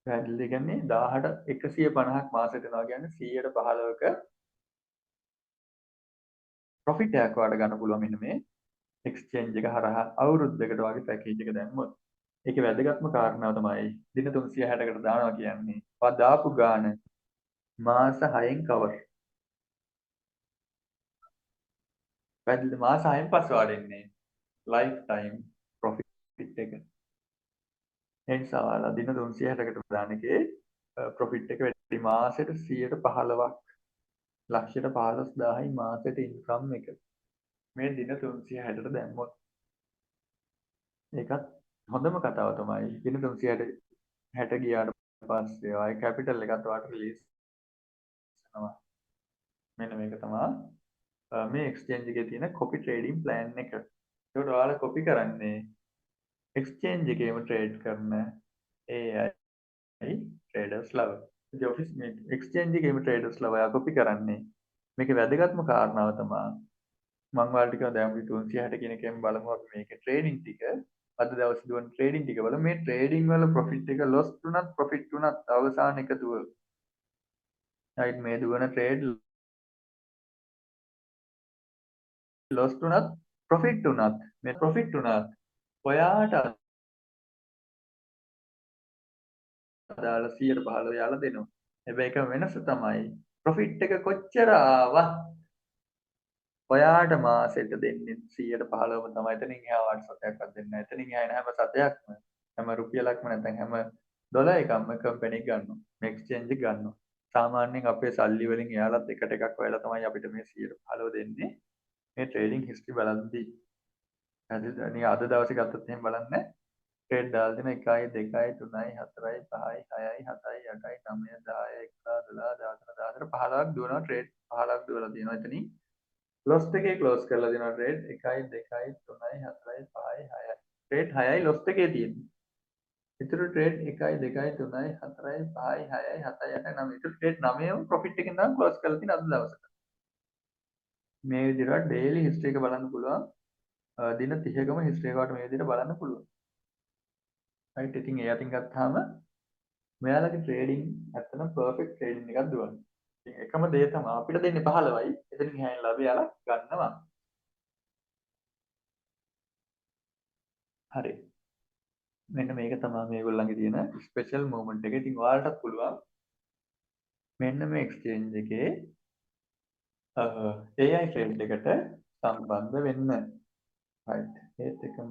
පැහැදිලිද? කියන්නේ 1000ට 150ක් මාසෙට එනවා කියන්නේ 115ක ප්‍රොෆිට් එකක් වාට ගන්න පුළුවන් මෙන්න මේ එක්ස්චේන්ජ් එක හරහා අවුරුද්දකට වගේ පැකේජ් එක දැම්මොත්. ඒකේ වැදගත්ම කාරණාව තමයි දින 360කට දානවා කියන්නේ. ඔයා දාපු ගාන මාස 6න් කවර්. පැහැදිලිද? මාස 6න් පස්සේ වාට එන්නේ ලයිෆ් ටයිම් ප්‍රොෆිට් එක. එනිසා ඔයාලා දින 360කට දාන එකේ ප්‍රොෆිට් එක වැඩි. මාසෙට 115ක් ලක්ෂයට 15000යි මාසෙට ඉන්කම් එක. මේ දින 360ට දැම්මොත් ඒකත් හොඳම කතාව තමයි දින 360 ගියාට පස්සේ ආයි කැපිටල් එකත් ඔයාලට රිලීස් කරනවා. මෙන්න මේක තමයි මේ එක්ස්චේන්ජ් එකේ තියෙන කොපි ට්‍රේඩින් ප්ලෑන් එක. ඒකට ඔයාලා කොපි කරන්නේ එක්ස්චේන්ජ් එකේම ට්‍රේඩ් කරන AI ට්‍රේඩර්ස් ලව. ඉතින් ඔෆිස් මේ එක්ස්චේන්ජ් එකේම ට්‍රේඩර්ස් ලව ඔයා කොපි කරන්නේ. මේකේ වැදගත්ම කාරණාව තමයි මම ඔයාලට කියනවා දැන් අපි 360 කියන එකෙන් බලමු අපි මේකේ ට්‍රේඩින් ටික අද දවසේ දුවන ට්‍රේඩින් ටික බලමු. මේ ට්‍රේඩින් වල ප්‍රොෆිට් එක ලොස් තුනත් ප්‍රොෆිට් තුනත් අවසාන එක දුව. රයිට් මේ දුවන ට්‍රේඩ් ලොස් තුනත් ප්‍රොෆිට් තුනත් මේ ප්‍රොෆිට් තුනත් ඔයාට අදාළ 115 යාලා දෙනවා. හැබැයි එක වෙනස තමයි ප්‍රොෆිට් එක කොච්චර ආවත් ඔයාට මාසෙට දෙන්නේ 115ම තමයි. එතනින් එහා වාට සතයක්වත් දෙන්නේ නැහැ. එතනින් එහා එන හැම සතයක්ම හැම රුපියලක්ම නැත්නම් හැම ඩොලර් එකක්ම කම්පැනි ගන්නවා. මේ එක්ස්චේන්ජ් එක ගන්නවා. සාමාන්‍යයෙන් අපේ සල්ලි වලින් එයාලත් එකට එකක් හොයලා තමයි අපිට මේ 115 දෙන්නේ. මේ ට්‍රේඩින් හිස්ටරි බලද්දී හරිද? නිකන් අද දවසේ ගත්තොත් එහෙම බලන්න ට්‍රේඩ් දාලා දෙන 1 2 3 4 5 6 7 8 9 10 11 12 13 14 15ක් දුවනවා ට්‍රේඩ් 15ක් දුවලා තියෙනවා එතනින් ලොස් එකේ ක්ලෝස් කරලා දෙනවා ට්‍රේඩ් 1 2 3 4 5 6යි ට්‍රේඩ් 6යි ලොස් එකේ තියෙන්නේ. ඊටු ට්‍රේඩ් 1 2 3 4 5 6යි 7 8 9 ඊටු ට්‍රේඩ් 9ම ප්‍රොෆිට් එකෙන් තමයි ක්ලෝස් කරලා තියෙන්නේ අද දවසට. මේ විදිහට ඩේලි හිස්ටරි එක බලන්න පුළුවන්. දින 30කම හිස්ටරි එක වට මේ විදිහට බලන්න පුළුවන්. රයිට් ඉතින් ඒ අතින් ගත්තාම මෙයාලගේ ට්‍රේඩින් ඇත්තටම පර්ෆෙක්ට් ට්‍රේඩින් එකක් දුවනවා. ඉතින් එකම දේ තමයි අපිට දෙන්නේ 15යි. එතනින් එහායින් ලාභය යාලා ගන්නවා. හරි. මෙන්න මේක තමයි මේගොල්ලන්ගේ තියෙන ස්පෙෂල් මොමන්ට් එක. ඉතින් ඔයාලටත් පුළුවන් මෙන්න මේ එක්ස්චේන්ජ් එකේ AI ට්‍රේඩ් එකට සම්බන්ධ වෙන්න. රයිට්. ඒත් එකම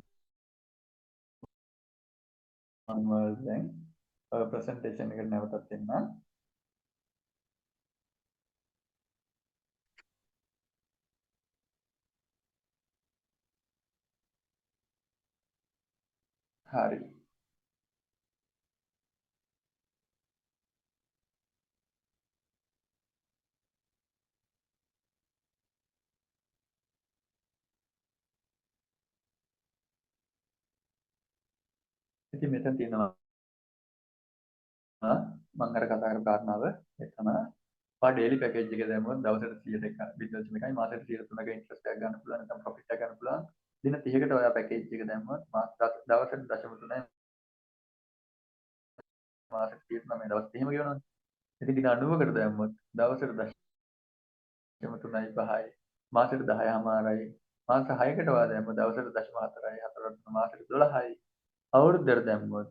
මම දැන් ප්‍රසන්ටේෂන් එකට නැවතත් එන්න. හරි. ඉතින් මෙතන තියෙනවා මම අර කතා කරපු කාරණාව ඒ තමයි ඔයා ඩේලි පැකේජ් එක දැම්මොත් දවසට 100ක් බිස්නස් එකයි මාසෙට 103ක ඉන්ට්‍රස්ට් එකක් ගන්න පුළුවන් නැත්නම් ප්‍රොෆිට් එකක් ගන්න පුළුවන්. දින 30කට ඔයා පැකේජ් එක දැම්මොත් දවසට 0.3 මාසෙට 109 දවස් 30ම ගෙවනවා. ඉතින් දින 90කට දැම්මොත් දවසට 0.3යි මාසෙට 10මාරයි. මාස 6කට ඔයා දැම්මොත් දවසට 0.4යි 4 මාසෙට 12යි. අවුරුද්දට දැම්මොත්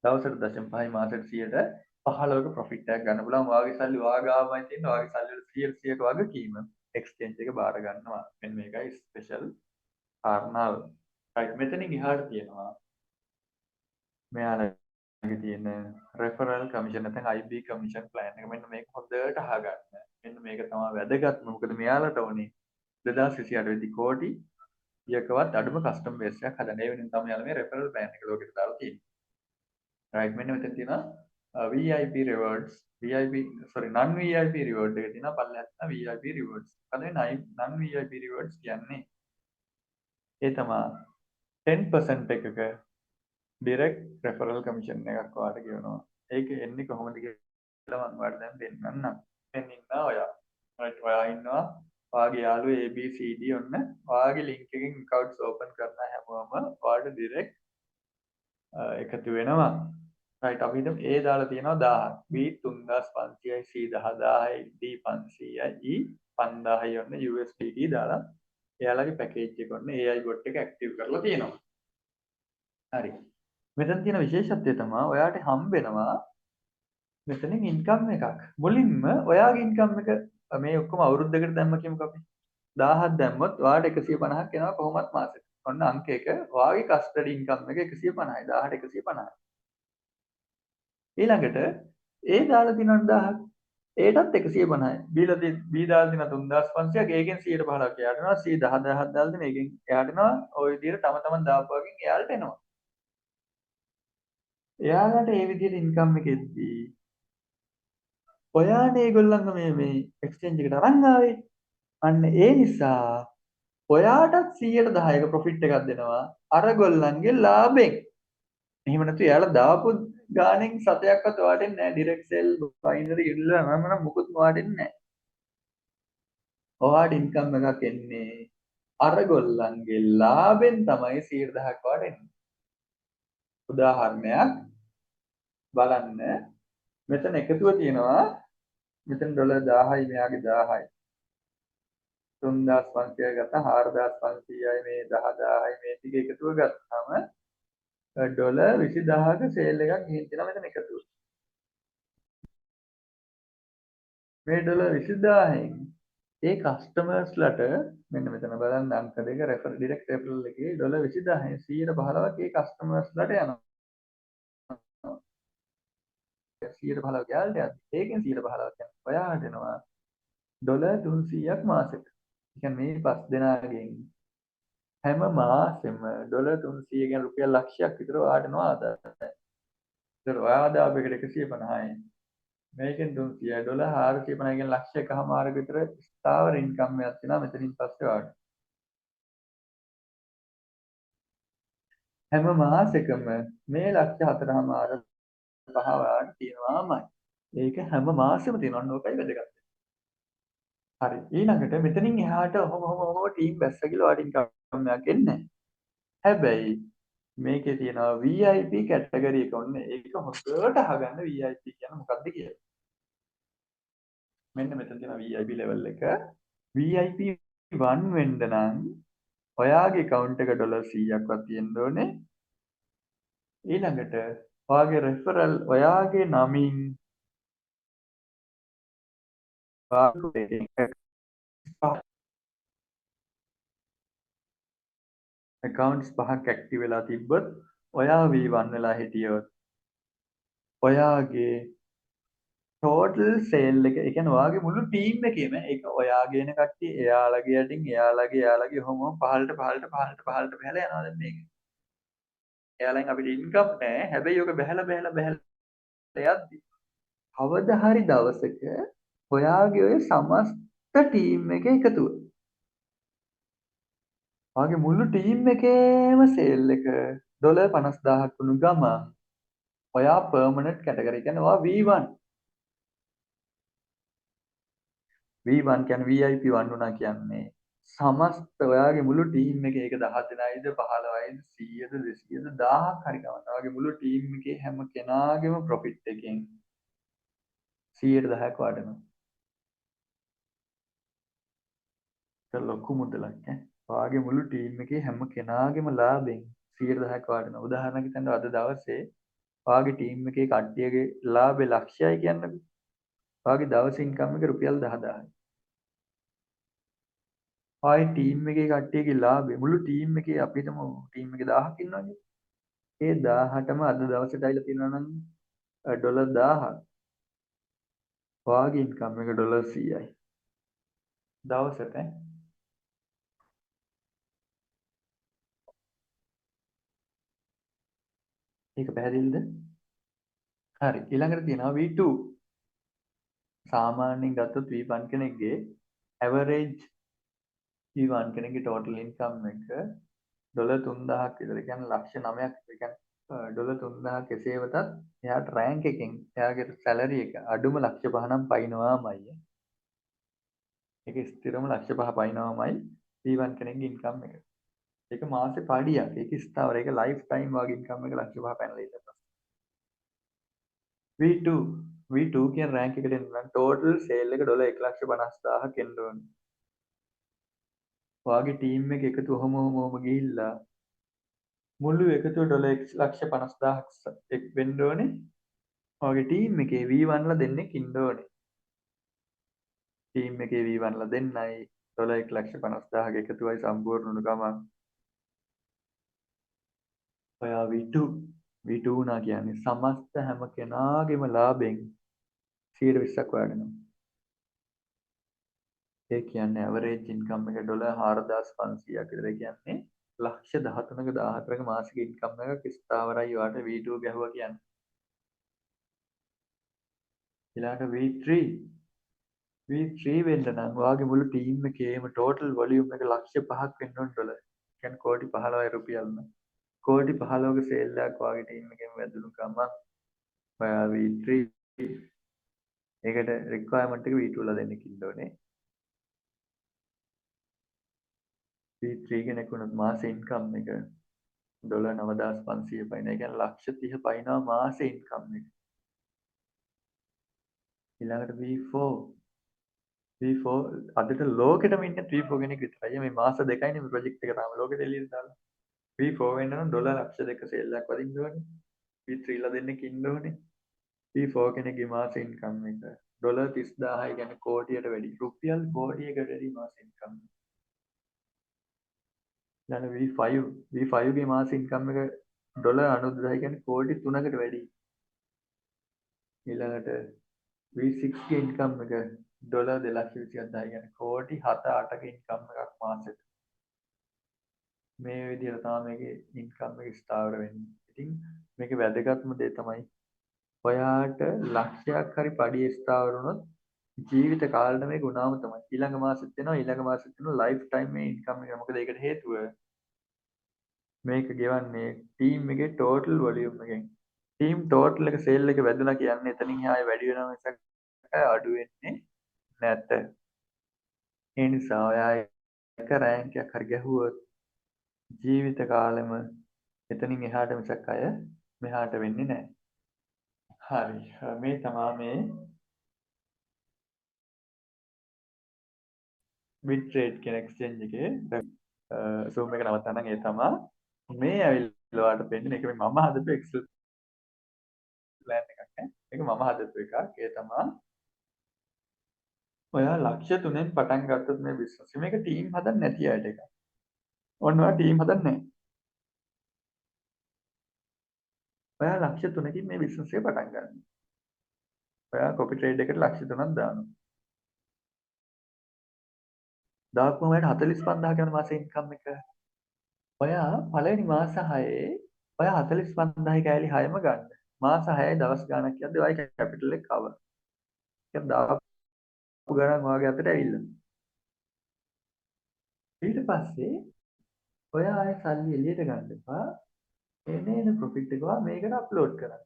දවසට 0.5යි මාසෙට 115ක ප්‍රොෆිට් එකක් ගන්න පුළුවන්. ඔයාගේ සල්ලි ඔයාගාමයි තියෙන ඔයාගේ සල්ලි වල 100ක වගකීම එක්ස්චේන්ජ් එක බාර ගන්නවා. මෙන්න මේකයි ස්පෙෂල් කාරණාව. right මෙතනින් එහාට තියෙනවා මෙයාලගේ තියෙන රෙෆරල් කමිෂන් නැත්නම් IB කමිෂන් ප්ලෑන් එක. මෙන්න මේක හොඳට අහගන්න. මෙන්න මේක තමයි වැදගත්ම. මොකද මෙයාලට ඕනේ 2028 වෙදි කෝටි යකවත් අඩුම කස්ටම් බේස් එකක් හදන්න. ඒ වෙනුවෙන් තමයි යාළුවා මේ රෙෆරල් ප්ලෑන් එක ලෝකෙට දාලා තියෙන්නේ. right මෙන්න මෙතන තියෙනවා VIP rewards VIP sorry non VIP reward එක තියෙනවා පල්ලෙහාට තියෙනවා VIP rewards. අද non VIP rewards කියන්නේ ඒ තමයි 10% එකක direct referral commission එකක් ඔයාලට ගෙවනවා. ඒක එන්නේ කොහොමද කියලා මම ඔයාලට දැන් දෙන්නම්. දැන් ඉන්නවා ඔයා. right ඔයා ඉන්නවා ඔයාගේ යාළුවෝ ABCD ඔන්න ඔයාගේ link එකෙන් accounts open කරන හැමෝම ඔයාලට direct එකතු වෙනවා. right අපි හිතමු A දාලා තියෙනවා 1000ක් B 3500යි C 10000යි D 500යි E 5000යි ඔන්න USDT දාලා එයාලගේ පැකේජ් එක ඔන්න AI bot එක ඇක්ටිව් කරලා තියෙනවා. හරි. මෙතන තියෙන විශේෂත්වය තමයි ඔයාට හම්බ වෙනවා මෙතනින් ඉන්කම් එකක්. මුලින්ම ඔයාගේ ඉන්කම් එක මේ ඔක්කොම අවුරුද්දකට දැම්ම කියමුකෝ අපි. 1000ක් දැම්මොත් ඔයාට 150ක් එනවා කොහොමත් මාසෙට. ඔන්න අංක එක ඔයාගේ කස්ටඩි ඉන්කම් එක 150යි 1000ට 150යි. ඊළඟට ඒ දාලා තියෙනවා 1000ක්. ඒටත් 150යි. B දාලා තියෙනවා 3500ක්. ඒකෙන් 115ක් එයාට එනවා. C 10000ක් දාලා තියෙන එකෙන් එයාට එනවා. ওই විදිහට තම තමන් දාපුවකින් එයාලට එනවා. එයාලට ඒ විදිහට ඉන්කම් එක එද්දී ඔයානේ ඒගොල්ලන්ව මේ එක්ස්චේන්ජ් එකට අරන් ආවේ. අන්න ඒ නිසා ඔයාටත් 110ක ප්‍රොෆිට් එකක් දෙනවා අර ගොල්ලන්ගේ ලාභෙන්. එහෙම නැතු එයාලා දාපු ගාණෙන් සතයක්වත් වාඩෙන්නේ නැහැ. ඩිරෙක්ට් සෙල් බයිනරි ඉල්ලලා නම් මුකුත් වාඩෙන්නේ නැහැ. ඔයාට ඉන්කම් එකක් එන්නේ අර ගොල්ලන්ගේ ලාභෙන් තමයි 110ක් වාඩෙන්නේ. උදාහරණයක් බලන්න. මෙතන එකතුව තියෙනවා. මෙතන ඩොලර් 1000යි මෙයාගේ 1000යි. 3500 ගත්තා 4500යි මේ 10000යි මේ ටික එකතුව ගත්තාම ඩොලර් 20000ක සේල් එකක් ගිහින් තියෙනවා මෙතන එකතුව. මේ ඩොලර් 20000න් ඒ කස්ටමර්ස්ලට මෙන්න මෙතන බලන්න අංක දෙක රෙෆර් ඩිරෙක්ට් රෙෆරල් එකේ ඩොලර් 20000න් 115ක් ඒ කස්ටමර්ස්ලට යනවා. 115 ගෑල්ට යද්දි ඒකෙන් 115ක් යනවා. ඔයාට එනවා ඩොලර් 300ක් මාසෙට. ඒ කියන්නේ මේ පස් දෙනාගෙන් හැම මාසෙම ඩොලර් 300 කියන්නේ රුපියල් ලක්ෂයක් විතර ඔයාට එනවා ආදායම. ඒතර ඔයා ආදායමයකට 150යි. මේකෙන් 300යි ඩොලර් 450 කියන ලක්ෂ එකමාරක විතර ස්ථාවර ඉන්කම් එකක් තියෙනවා මෙතනින් පස්සේ ඔයාට. හැම මාසෙකම මේ ලක්ෂ 4මාර පහ ඔයාට තියෙනවාමයි. ඒක හැම මාසෙම තියෙනවා. නෝකයි වැදගත්. හරි. ඊළඟට මෙතනින් එහාට ඔහොම ටීම් බැස්ස කියලා ඔයාට ඉන්කම් එකක් එන්නේ නැහැ. හැබැයි මේකේ තියෙනවා VIP කැටගරි එක. ඔන්න ඒක හොඳට අහගන්න VIP කියන්නේ මොකක්ද කියලා. මෙන්න මෙතන තියෙනවා VIP level එක. VIP 1 වෙන්න නම් ඔයාගේ account එක ඩොලර් 100ක්වත් තියෙන්න ඕනේ. ඊළඟට ඔයාගේ referral ඔයාගේ නමින් accounts පහක් active වෙලා තිබ්බොත් ඔයා V1 වෙලා හිටියොත් ඔයාගේ total sale එක ඒ කියන්නේ ඔයාගේ මුළු ටීම් එකේම ඒක ඔයාගේ එන කට්ටිය එයාලගේ යටින් එයාලගේ ඔහොම පහළට බහැලා යනවා දැන් මේක. එයාලෙන් අපිට ඉන්කම් නැහැ. හැබැයි ඔක බහැලා යද්දි කවදා හරි දවසක ඔයාගේ ඔය සමස්ත ටීම් එක එකතුව ඔයාගේ මුළු ටීම් එකේම සේල් එක ඩොලර් 50000ක් වුණු ගමන් ඔයා පර්මනන්ට් කැටගරි කියන්නේ ඔයා V1 V1 කියන්නේ VIP 1 වුණා කියන්නේ සමස්ත ඔයාගේ මුළු ටීම් එකේ ඒක 10 දෙනයිද 15යිද 100ද 200ද 1000ක් හරි ගමන් ඔයාගේ මුළු ටීම් එකේ හැම කෙනාගේම ප්‍රොෆිට් එකෙන් 110ක් වඩනවා. ඒක ලොකු මුදලක් ඈ. ඔයාගේ මුළු ටීම් එකේ හැම කෙනාගේම ලාභෙන් 110ක් වඩනවා. උදාහරණයක් හිතන්න අද දවසේ ඔයාගේ ටීම් එකේ කට්ටියගේ ලාභේ ලක්ෂයයි කියන්නකෝ. ඔයාගේ දවස් ඉන්කම් එක රුපියල් 10000යි. ඔයාගේ ටීම් එකේ කට්ටියගේ ලාභේ මුළු ටීම් එකේ අපි හිතමු ටීම් එකේ 1000ක් ඉන්නවනේ. ඒ 1000ටම අද දවසට ඇවිල්ලා තියෙනවා නම් ඩොලර් 1000ක්. ඔයාගේ ඉන්කම් එක ඩොලර් 100යි. දවසට ඈ. ඒක පැහැදිලිද? හරි. ඊළඟට තියෙනවා V2. සාමාන්‍යයෙන් ගත්තොත් V1 කෙනෙක්ගේ average V1 කෙනෙක්ගේ total income එක ඩොලර් 3000ක් විතර. ඒ කියන්නේ ලක්ෂ 9ක්. ඒ කියන්නේ ඩොලර් 3000ක් කෙසේ වෙතත් එයාට රෑන්ක් එකෙන් එයාගේ සැලරි එක අඩුම ලක්ෂ 5 නම් පයින්නවාමයි. ඒක ස්ථිරම ලක්ෂ 5 පයින්නවාමයි V1 කෙනෙක්ගේ ඉන්කම් එක. ඒක මාසේ පඩියක්. ඒක ස්ථාවර. ඒක ලයිෆ් ටයිම් වගේ ඉන්කම් එක ලක්ෂ 5 පැනලා ඉන්න. V2 V2 කියන රෑන්ක් එකට එන්න නම් ටෝටල් සේල් එක ඩොලර් 1,50,000ක් එන්න ඕනේ. ඔයාගේ ටීම් එක එකතු ඔහොම ගිහිල්ලා මුළු එකතුව ඩොලර් 1,50,000ක් එක් වෙන්න ඕනේ. ඔයාගේ ටීම් එකේ V1 ලා දෙන්නෙක් ඉන්න ඕනේ. ටීම් එකේ V1 ලා දෙන්නයි ඩොලර් 1,50,000ක එකතුවයි සම්පූර්ණ වුණු ගමන් ඔයා V2 වුණා කියන්නේ සමස්ත හැම කෙනාගේම ලාභෙන් 120ක් හොයාගෙනවා. ඒ කියන්නේ ඇවරේජ් ඉන්කම් එක ඩොලර් 4500ක් විතර. ඒ කියන්නේ ලක්ෂ 13ක 14ක මාසික ඉන්කම් එකක් ස්ථාවරයි ඔයාට V2 ගැහුවා කියන්නේ. ඊළඟට V3 වෙන්න නම් ඔයාගේ මුළු ටීම් එකේම ටෝටල් වොලියුම් එක ලක්ෂ 5ක් වෙන්න ඕන ඩොලර්. කියන්නේ කෝටි 15යි රුපියල් න. කෝටි 15ක සේල් එකක් ඔයාගේ ටීම් එකෙන් වැදුණු ගමන් ඔයා V3 ඒකට රික්වයර්මන්ට් එක V2 ලා දෙන්න කිව්වෝනේ. V3 කෙනෙක් වුණොත් මාස ඉන්කම් එක ඩොලර් 9500 පයින්. ඒ කියන්නේ ලක්ෂ 30 පයින්නවා මාස ඉන්කම් එක. ඊළඟට V4 අදට ලෝකෙටම ඉන්නේ V4 කෙනෙක් විතරයි. මේ මාස දෙකයිනේ මේ ප්‍රොජෙක්ට් එක තාම ලෝකෙට එළියට දාලා. V4 වෙන්න නම් ඩොලර් ලක්ෂ 2 සේල් එකක් වදින්න ඕනේ. V3 ලා දෙන්නෙක් ඉන්න ඕනේ. V4 කෙනෙක්ගේ මාස ඉන්කම් එක ඩොලර් 30000යි කියන්නේ කෝටියට වැඩි. රුපියල් කෝටියකට වැඩි මාස ඉන්කම්. දැන් V5 ගේ මාස ඉන්කම් එක ඩොලර් 92යි කියන්නේ කෝටි 3කට වැඩි. ඊළඟට V6 ගේ ඉන්කම් එක ඩොලර් 2,27,000 කියන්නේ කෝටි 7-8ක ඉන්කම් එකක් මාසෙට. මේ විදිහට තමයි මේකේ ඉන්කම් එක ස්ථාවර වෙන්නේ. ඉතින් මේකේ වැදගත්ම දේ තමයි ඔයාට ලක්ෂයක් හරි පඩිය ස්ථාවර වුණොත් ජීවිත කාලෙම මේ ගුණාම තමයි. ඊළඟ මාසෙත් වෙනවා ලයිෆ් ටයිම් මේ ඉන්කම් එක. මොකද ඒකට හේතුව මේක ගෙවන්නේ ටීම් එකේ ටෝටල් වොලියුම් එකෙන්. ටීම් ටෝටල් එක සේල් එක වැදුනා කියන්නේ එතනින් එහාට වැඩි වෙනවා මිසක් අඩු වෙන්නේ නැත. ඒ නිසා ඔයා එක රෑන්ක් එකක් හරි ගැහුවොත් ජීවිත කාලෙම එතනින් එහාට මිසක් අය මෙහාට වෙන්නේ නැහැ. හරි. මේ තමයි මේ Bitrate කියන එක්ස්චේන්ජ් එකේ zoom එක නවත්තන්න. ඒ තමයි මේ ඇවිල්ලා ඔයාලට පෙන්නන එක. මේ මම හදපු Excel plan එකක් නේ. මේක මම හදපු එකක්. ඒ තමයි ඔයා ලක්ෂ 3න් පටන් ගත්තොත් මේ බිස්නස් එක මේක ටීම් හදන්න නැති අයට එකක්. ඔන්න ඔයා ටීම් හදන්නේ නැහැ. ඔයා ලක්ෂ 3කින් මේ බිස්නස් එක පටන් ගන්න. ඔයා කොපි ට්‍රේඩ් එකට ලක්ෂ 3ක් දානවා. දාපුවම ඔයාට 45000 යන මාසේ ඉන්කම් එක. ඔයා පළවෙනි මාස 6 ඔයා 45000 කෑලි 6ම ගන්න. මාස 6 දවස් ගාණක් යද්දී ඔයාගේ කැපිටල් එක කවර්. ඒක දාපු ගණන් ඔයාගේ අතට ඇවිල්ලා. ඊට පස්සේ ඔයා ආයෙ සල්ලි එළියට ගන්න එපා. එන ප්‍රොෆිට් එක ඔයා මේකට අප්ලෝඩ් කරන්න.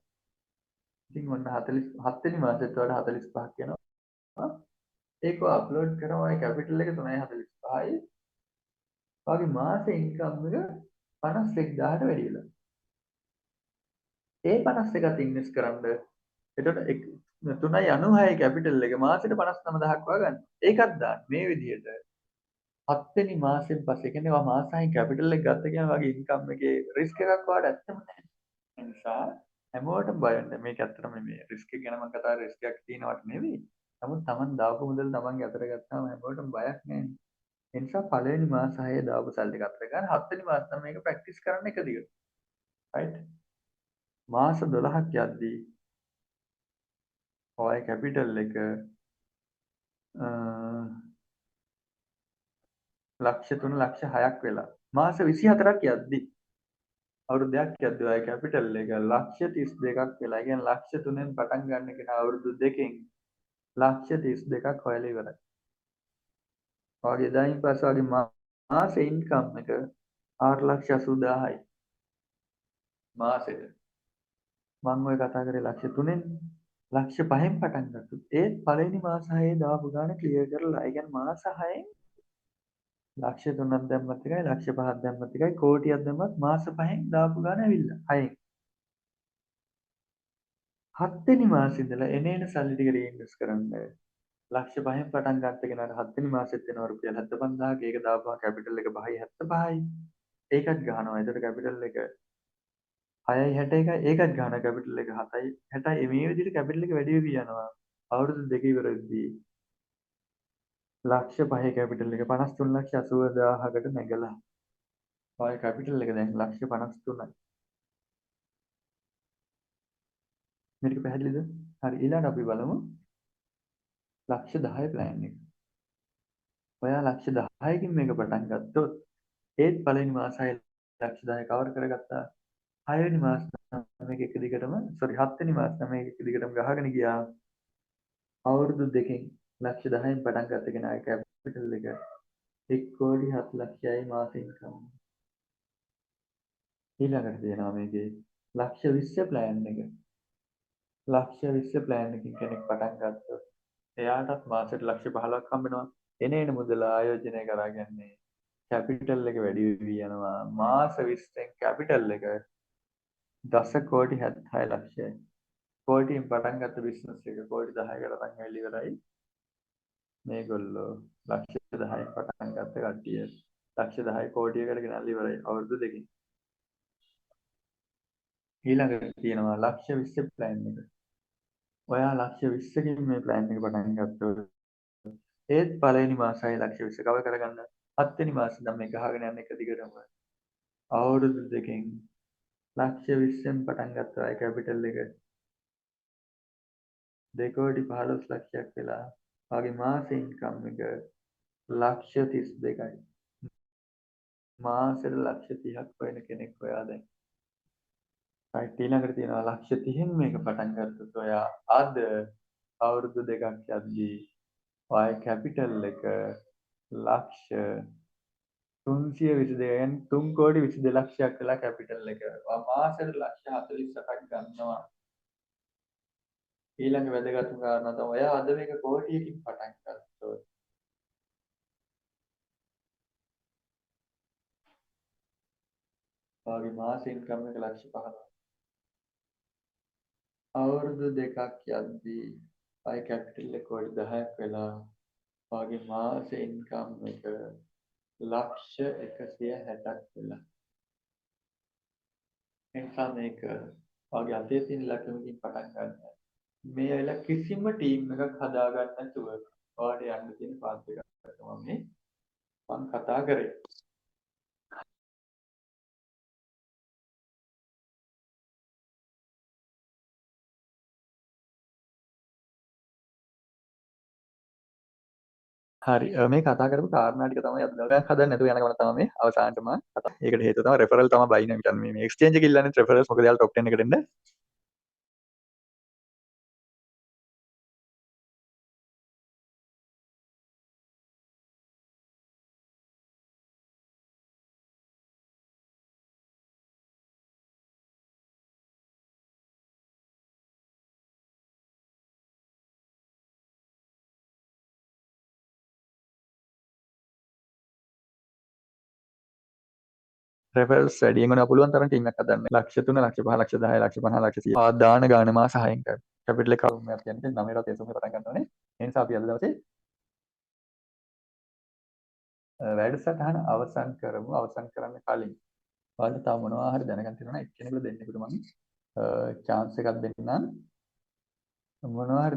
ඉතින් ඔන්න 47 වෙනි මාසෙත් ඔයාලට 45ක් යනවා. ඒක අප්ලෝඩ් කරනවා ඔයාගේ කැපිටල් එක 3.45යි. ඔයාගේ මාස ඉන්කම් එක 51000ට වැඩි වෙලා. ඒ 51ත් ඉන්වෙස්ට් කරන්න. එතකොට 3.96 කැපිටල් එක මාසෙට 59000ක් වගේ ගන්න. ඒකත් දාන්න මේ විදිහට. 7 වෙනි මාසෙන් පස්සේ කියන්නේ ඔයා මාස 6 කැපිටල් එක ගත්ත කියන වගේ ඉන්කම් එකේ රිස්ක් එකක් ඔයාලට ඇත්තම නැහැ. ඒ නිසා හැමෝටම බය වෙන්න. මේක ඇත්තටම මේ රිස්ක් එක ගැන මම කතා කරේ රිස්ක් එකක් තියෙනවට නෙවෙයි. නමුත් Taman දාපු මුදල් Tamanගේ අතට ගත්තාම හැමෝටම බයක් නැහැ. ඒ නිසා පළවෙනි මාස 6 දාපු සල්ලි එක අතට ගන්න. 7 වෙනි මාස තමයි මේක ප්‍රැක්ටිස් කරන්න එක දිගට. රයිට්? මාස 12ක් යද්දී ඔය කැපිටල් එක ලක්ෂ 3 ලක්ෂ 6ක් වෙලා මාස 24ක් යද්දී අවුරුද්දක් යද්දී ඔය කැපිටල් එක ලක්ෂ 32ක් වෙලා. ඒ කියන්නේ ලක්ෂ 3ෙන් පටන් ගන්න කෙනා අවුරුදු දෙකෙන් ලක්ෂ 32ක් හොයලා ඉවරයි. ඔයගේ ඉදායින් පස්සේ ඔයගේ මාස ඉන්කම් එක 4,80,000යි මාසෙට. මම ඔය කතා කරේ ලක්ෂ 3ෙන් ලක්ෂ 5න් පටන් ගත්තොත් ඒත් පළවෙනි මාස 6 දාපු ගාන ක්ලියර් කරලා. ඒ කියන්නේ මාස 6න් ලක්ෂ 3ක් දැම්මත් එකයි ලක්ෂ 5ක් දැම්මත් එකයි කෝටියක් දැම්මත් මාස 5න් දාපු ගාන ඇවිල්ලා 6න්. 7 වෙනි මාසෙ ඉඳලා එන සල්ලි ටික රීඉන්වෙස්ට් කරන්න. ලක්ෂ 5න් පටන් ගත්ත කෙනාට 7 වෙනි මාසෙත් වෙනවා රුපියල් 75,000ක. ඒක දාපුවා කැපිටල් එක 5යි 75යි. ඒකත් ගහනවා. ඒතර කැපිටල් එක 6යි 61යි. ඒකත් ගහනවා. කැපිටල් එක 7යි 60යි. මේ විදිහට කැපිටල් එක වැඩි වෙවි යනවා. අවුරුදු දෙක ඉවරෙද්දී ලක්ෂ 5 කැපිටල් එක 53,80,000කට නැගලා. ඔය කැපිටල් එක දැන් ලක්ෂ 53යි. මේක පැහැදිලිද? හරි ඊළඟට අපි බලමු ලක්ෂ 10 ප්ලෑන් එක. ඔයා ලක්ෂ 10කින් මේක පටන් ගත්තොත් ඒත් පළවෙනි මාස 6 ලක්ෂ 10 කවර් කරගත්තා. 6 වෙනි මාස මේක එක දිගටම 7 වෙනි මාස මේක එක දිගටම ගහගෙන ගියා. අවුරුදු දෙකකින් ලක්ෂ 10න් පටන් ගත්ත කෙනාගේ කැපිටල් එක 1,07,00,000යි මාස ඉන්කම්. ඊළඟට තියෙනවා මේකේ ලක්ෂ 20 ප්ලෑන් එක. ලක්ෂ 20 ප්ලෑන් එකකින් කෙනෙක් පටන් ගත්තොත් එයාටත් මාසෙට ලක්ෂ 15ක් හම්බෙනවා. එනේන මුදල ආයෝජනය කරගන්නේ කැපිටල් එක වැඩි වෙවි යනවා. මාස 20න් කැපිටල් එක දස කෝටි 76 ලක්ෂයයි. කෝටියෙන් පටන් ගත්ත බිස්නස් එක කෝටි 10කට තරම් වෙලා ඉවරයි. මේගොල්ලෝ ලක්ෂ 10න් පටන් ගත්ත කට්ටිය ලක්ෂ 10 කෝටියකට ගෙනල්ලා ඉවරයි අවුරුදු දෙකකින්. ඊළඟට තියෙනවා ලක්ෂ 20 ප්ලෑන් එක. ඔයා ලක්ෂ 20කින් මේ ප්ලෑන් එක පටන් ගත්තොත් ඒත් පළවෙනි මාසයි ලක්ෂ 20 කව කරගන්න. හත්වෙනි මාසෙ නම් මේ ගහගෙන යන එක දිගටම අවුරුදු දෙකකින් ලක්ෂ 20න් පටන් ගත්තා ඒ කැපිටල් එක 2,15,00,000ක් වෙලා වගේ මාස ඉන්කම් එක ලක්ෂ 32යි. මාසෙට ලක්ෂ 30ක් වෙන කෙනෙක් ඔයා දැන්. right ඊළඟට තියෙනවා ලක්ෂ 30න් මේක පටන් ගත්තොත් ඔයා අද අවුරුදු දෙකක් යද්දී ඔය කැපිටල් එක ලක්ෂ 322න් 3 කෝටි 22 ලක්ෂයක් වෙලා කැපිටල් එක. මාසෙට ලක්ෂ 48ක් ගන්නවා. ඊළඟ වැදගත්ම කාරණා තමයි ඔයා අද මේක කෝටියකින් පටන් ගත්තොත් ඔයාගේ මාස ඉන්කම් එක ලක්ෂ 15ක්. අවුරුදු දෙකක් යද්දී ඔය කැපිටල් එක කෝටි 10ක් වෙලා ඔයාගේ මාස ඉන්කම් එක ලක්ෂ 160ක් වෙලා. එනිසා මේක ඔයාගේ අතේ තියෙන ලක්ෂණකින් පටන් ගන්න. මේ වෙලාව කිසිම ටීම් එකක් හදාගන්න නැතුව ඔයාලට යන්න තියෙන පාත් එකක් තමයි මම කතා කරේ. හරි මේ කතා කරපු කාරණා ටික තමයි අද දවල්ක් හදන්න නැතුව යන ගමන තමයි මේ අවසානට මම කතා. ඒකට හේතුව තමයි රෙෆරල් තමයි බයින කියන්නේ මේ එක්ස්චේන්ජ් එක ඉල්ලන්නේ රෙෆරල්ස් මොකද යාළුවා টොප් 10 එකට එන්න. රෙෆරල්ස් වැඩියෙන් වෙනවා පුළුවන් තරම් ටීම් එකක් හදන්න. ලක්ෂ 3 ලක්ෂ 5 ලක්ෂ 10 ලක්ෂ 50 ලක්ෂ 100 දාන ගාන මාස 6න් කැපිටල් එක කවුමක් කියන්නේ 9 රට එසුම පටන් ගන්න ඕනේ. ඒ නිසා අපි අද දවසේ වැඩසටහන අවසන් කරමු. අවසන් කරන්න කලින් ඔයාලට තව මොනවා හරි දැනගන්න තියෙනවා නම් එක්කෙනෙකුට දෙන්නෙකුට මම chance එකක් දෙන්නම්. මොනවා හරි